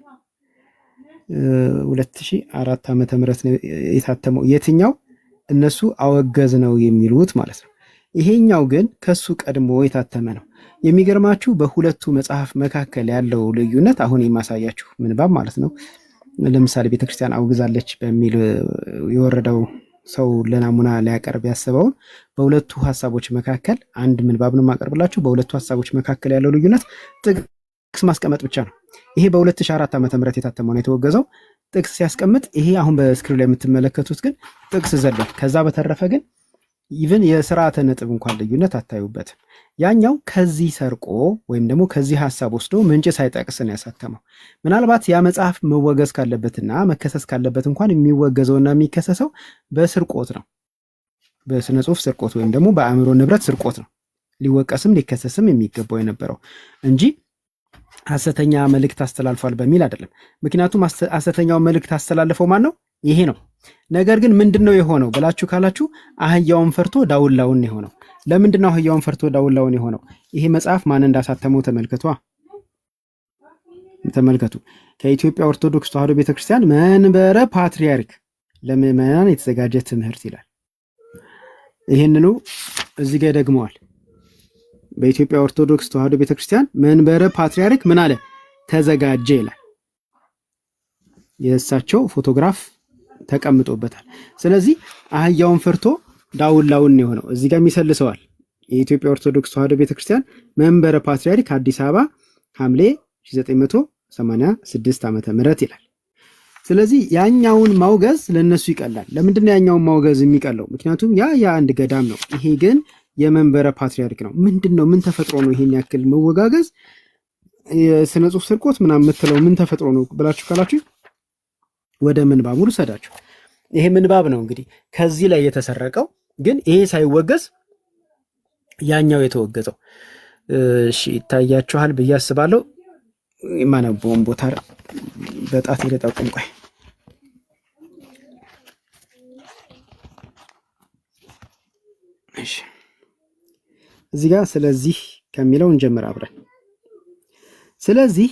[SPEAKER 7] 2004 ዓመተ ምህረት ነው የታተመው። የትኛው እነሱ አወገዝ ነው የሚሉት ማለት ነው። ይሄኛው ግን ከሱ ቀድሞ የታተመ ነው። የሚገርማችሁ በሁለቱ መጽሐፍ መካከል ያለው ልዩነት አሁን የማሳያችሁ ምንባብ ማለት ነው። ለምሳሌ ቤተክርስቲያን አውግዛለች በሚል የወረደው ሰው ለናሙና ሊያቀርብ ያሰበውን በሁለቱ ሐሳቦች መካከል አንድ ምንባብ ነው ማቀርብላችሁ። በሁለቱ ሐሳቦች መካከል ያለው ልዩነት ጥቅስ ማስቀመጥ ብቻ ነው። ይሄ በ2004 ዓመተ ምህረት የታተመው ነው የተወገዘው። ጥቅስ ሲያስቀምጥ ይሄ አሁን በስክሪን ላይ የምትመለከቱት ግን ጥቅስ ዘሏል። ከዛ በተረፈ ግን ኢቭን የስርዓተ ነጥብ እንኳን ልዩነት አታዩበትም። ያኛው ከዚህ ሰርቆ ወይም ደግሞ ከዚህ ሀሳብ ወስዶ ምንጭ ሳይጠቅስ ነው ያሳተመው። ምናልባት ያ መጽሐፍ መወገዝ ካለበትና መከሰስ ካለበት እንኳን የሚወገዘውና የሚከሰሰው በስርቆት ነው፣ በስነ ጽሁፍ ስርቆት ወይም ደግሞ በአእምሮ ንብረት ስርቆት ነው ሊወቀስም ሊከሰስም የሚገባው የነበረው እንጂ ሐሰተኛ መልእክት አስተላልፏል በሚል አይደለም። ምክንያቱም ሐሰተኛው መልእክት አስተላልፈው ማን ነው? ይሄ ነው። ነገር ግን ምንድነው የሆነው ብላችሁ ካላችሁ አህያውን ፈርቶ ዳውላውን የሆነው። ለምንድነው አህያውን ፈርቶ ዳውላውን የሆነው? ይሄ መጽሐፍ ማን እንዳሳተመው ተመልከቱ። ከኢትዮጵያ ኦርቶዶክስ ተዋሕዶ ቤተክርስቲያን መንበረ ፓትርያርክ ለምዕመናን የተዘጋጀ ትምህርት ይላል። ይሄንኑ እዚህ ጋር ደግመዋል። በኢትዮጵያ ኦርቶዶክስ ተዋሕዶ ቤተክርስቲያን መንበረ ፓትርያርክ ምን አለ? ተዘጋጀ ይላል። የእሳቸው ፎቶግራፍ ተቀምጦበታል። ስለዚህ አህያውን ፈርቶ ዳውላውን የሆነው እዚህ ጋር የሚሰልሰዋል። የኢትዮጵያ ኦርቶዶክስ ተዋሕዶ ቤተክርስቲያን መንበረ ፓትርያርክ አዲስ አበባ ሐምሌ 1986 ዓመተ ምህረት ይላል። ስለዚህ ያኛውን ማውገዝ ለነሱ ይቀላል። ለምንድን ነው ያኛውን ማውገዝ የሚቀለው? ምክንያቱም ያ የአንድ ገዳም ነው፣ ይሄ ግን የመንበረ ፓትርያርክ ነው። ምንድነው? ምን ተፈጥሮ ነው ይሄን ያክል መወጋገዝ? የስነ ጽሁፍ ስርቆት ምናምን የምትለው ምን ተፈጥሮ ነው ብላችሁ ካላችሁ ወደ ምንባቡ ልሰዳችሁ። ይሄ ምንባብ ነው እንግዲህ ከዚህ ላይ የተሰረቀው፣ ግን ይሄ ሳይወገዝ ያኛው የተወገዘው። እሺ ይታያችኋል ብዬ አስባለሁ። የማነበውን ቦታ በጣት ይለጣቁም። ቆይ እሺ እዚህ ጋር ስለዚህ ከሚለው እንጀምር አብረን። ስለዚህ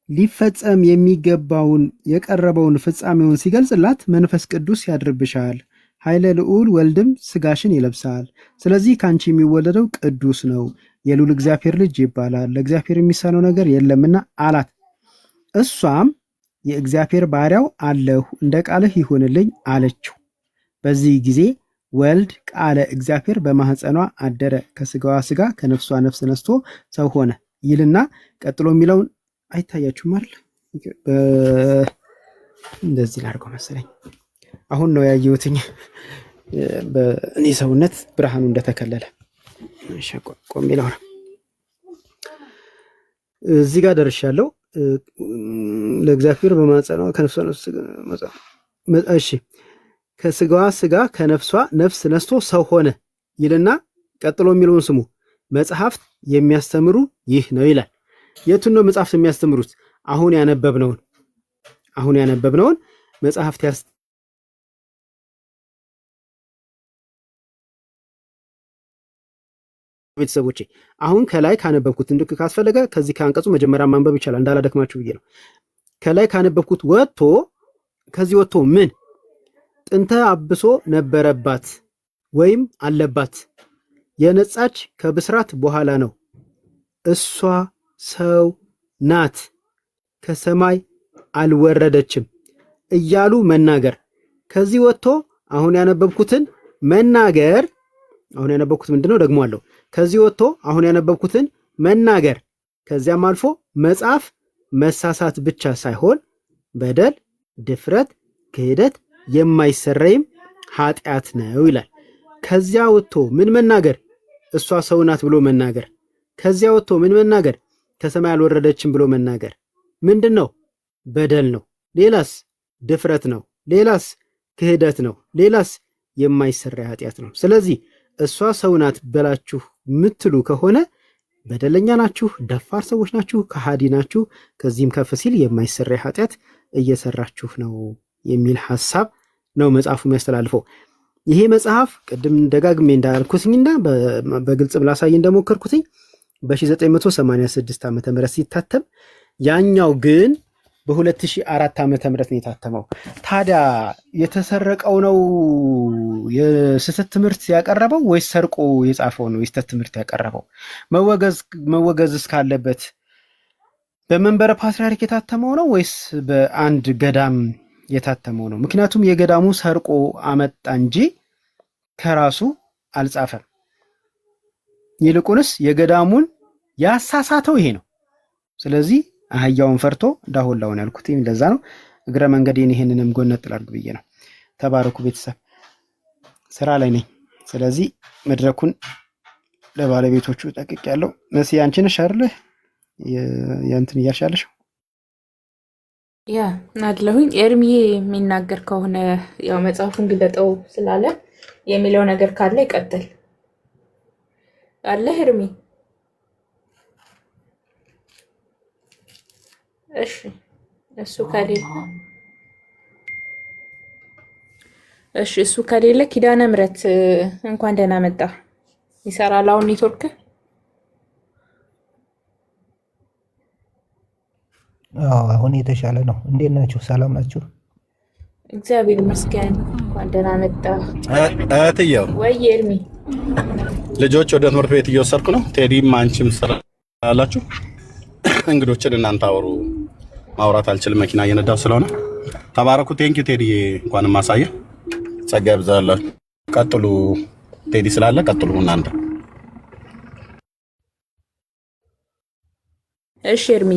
[SPEAKER 7] ሊፈጸም የሚገባውን የቀረበውን ፍጻሜውን ሲገልጽላት መንፈስ ቅዱስ ያድርብሻል፣ ኃይለ ልዑል ወልድም ስጋሽን ይለብሳል። ስለዚህ ካንቺ የሚወለደው ቅዱስ ነው፣ የልዑል እግዚአብሔር ልጅ ይባላል፣ ለእግዚአብሔር የሚሳነው ነገር የለምና አላት። እሷም የእግዚአብሔር ባሪያው አለሁ፣ እንደ ቃልህ ይሁንልኝ አለችው። በዚህ ጊዜ ወልድ ቃለ እግዚአብሔር በማህፀኗ አደረ፣ ከስጋዋ ስጋ ከነፍሷ ነፍስ ነስቶ ሰው ሆነ ይልና ቀጥሎ የሚለውን አይታያችሁም አይደል? እንደዚህ ላድርገው መሰለኝ። አሁን ነው ያየሁትኝ በእኔ ሰውነት ብርሃኑ እንደተከለለ። እሺ ቆም ይላል። እዚህ ጋር ደርሻለሁ። ለእግዚአብሔር በማህፀኗ ከነፍሷ ነፍስ እሺ ከስጋዋ ስጋ ከነፍሷ ነፍስ ነስቶ ሰው ሆነ ይልና ቀጥሎ የሚለውን ስሙ። መጽሐፍት የሚያስተምሩ ይህ ነው ይላል። የቱን ነው መጽሐፍት የሚያስተምሩት? አሁን ያነበብነውን መጽሐፍት ቤተሰቦቼ አሁን ከላይ ካነበብኩት እንድክ ካስፈለገ ከዚህ ከአንቀጹ መጀመሪያ ማንበብ ይቻላል፣ እንዳላደክማችሁ ብዬ ነው። ከላይ ካነበብኩት ወጥቶ ከዚህ ወጥቶ ምን ጥንተ አብሶ ነበረባት ወይም አለባት፣ የነጻች ከብስራት በኋላ ነው፣ እሷ ሰው ናት፣ ከሰማይ አልወረደችም እያሉ መናገር። ከዚህ ወጥቶ አሁን ያነበብኩትን መናገር። አሁን ያነበብኩት ምንድነው? ደግሞ አለው። ከዚህ ወጥቶ አሁን ያነበብኩትን መናገር፣ ከዚያም አልፎ መጻፍ መሳሳት ብቻ ሳይሆን በደል፣ ድፍረት፣ ክህደት የማይሰረይም ኃጢአት ነው ይላል። ከዚያ ወጥቶ ምን መናገር? እሷ ሰው ናት ብሎ መናገር። ከዚያ ወጥቶ ምን መናገር? ከሰማይ አልወረደችም ብሎ መናገር ምንድነው? በደል ነው። ሌላስ? ድፍረት ነው። ሌላስ? ክህደት ነው። ሌላስ? የማይሰረይ ኃጢአት ነው። ስለዚህ እሷ ሰው ናት ብላችሁ ምትሉ ከሆነ በደለኛ ናችሁ፣ ደፋር ሰዎች ናችሁ፣ ከሃዲ ናችሁ። ከዚህም ከፍ ሲል የማይሰረይ ኃጢአት እየሰራችሁ ነው የሚል ሐሳብ ነው መጽሐፉ የሚያስተላልፈው። ይሄ መጽሐፍ ቅድም ደጋግሜ እንዳልኩትኝና በግልጽ ብላሳይ እንደሞከርኩትኝ በ1986 ዓመተ ምህረት ሲታተም ያኛው ግን በ2004 ዓመተ ምህረት ነው የታተመው። ታዲያ የተሰረቀው ነው የስህተት ትምህርት ያቀረበው ወይስ ሰርቆ የጻፈው ነው የስህተት ትምህርት ያቀረበው? መወገዝ እስካለበት በመንበረ ፓትርያርክ የታተመው ነው ወይስ በአንድ ገዳም የታተመው ነው? ምክንያቱም የገዳሙ ሰርቆ አመጣ እንጂ ከራሱ አልጻፈም። ይልቁንስ የገዳሙን ያሳሳተው ይሄ ነው። ስለዚህ አህያውን ፈርቶ ዳሁላውን ያልኩት ለዛ ነው። እግረ መንገዴን ይሄንንም ጎነጥ ላድርግ ብዬ ነው። ተባረኩ ቤተሰብ። ስራ ላይ ነኝ። ስለዚህ መድረኩን ለባለቤቶቹ ጠቅቅ ያለው መሲ አንቺ ነሽ አይደል የእንትን እያልሻለሽ
[SPEAKER 4] ያ ናድለሁኝ ኤርሚዬ የሚናገር ከሆነ ያው መጽሐፉን ግለጠው ስላለ የሚለው ነገር ካለ ይቀጥል አለ ኤርሚ እሺ እሱ ከሌለ ኪዳነ ምሕረት እንኳን ደህና መጣ ይሰራል አሁን ኔትወርክ
[SPEAKER 8] አሁን የተሻለ ነው እንዴት ናችሁ ሰላም ናችሁ
[SPEAKER 4] እግዚአብሔር ይመስገን እንኳን ደህና መጣ
[SPEAKER 1] እህትየው
[SPEAKER 4] ወይ ኤርሚ
[SPEAKER 1] ልጆች ወደ ትምህርት ቤት እየወሰድኩ ነው ቴዲም አንቺም ስላላችሁ እንግዶችን እናንተ አወሩ ማውራት አልችልም መኪና እየነዳሁ ስለሆነ ተባረኩ ቴንክ ዩ ቴዲ እንኳን ማሳየ ጸጋ ይብዛላችሁ ቀጥሉ ቴዲ ስላለ ቀጥሉ እናንተ
[SPEAKER 4] እሺ ኤርሚ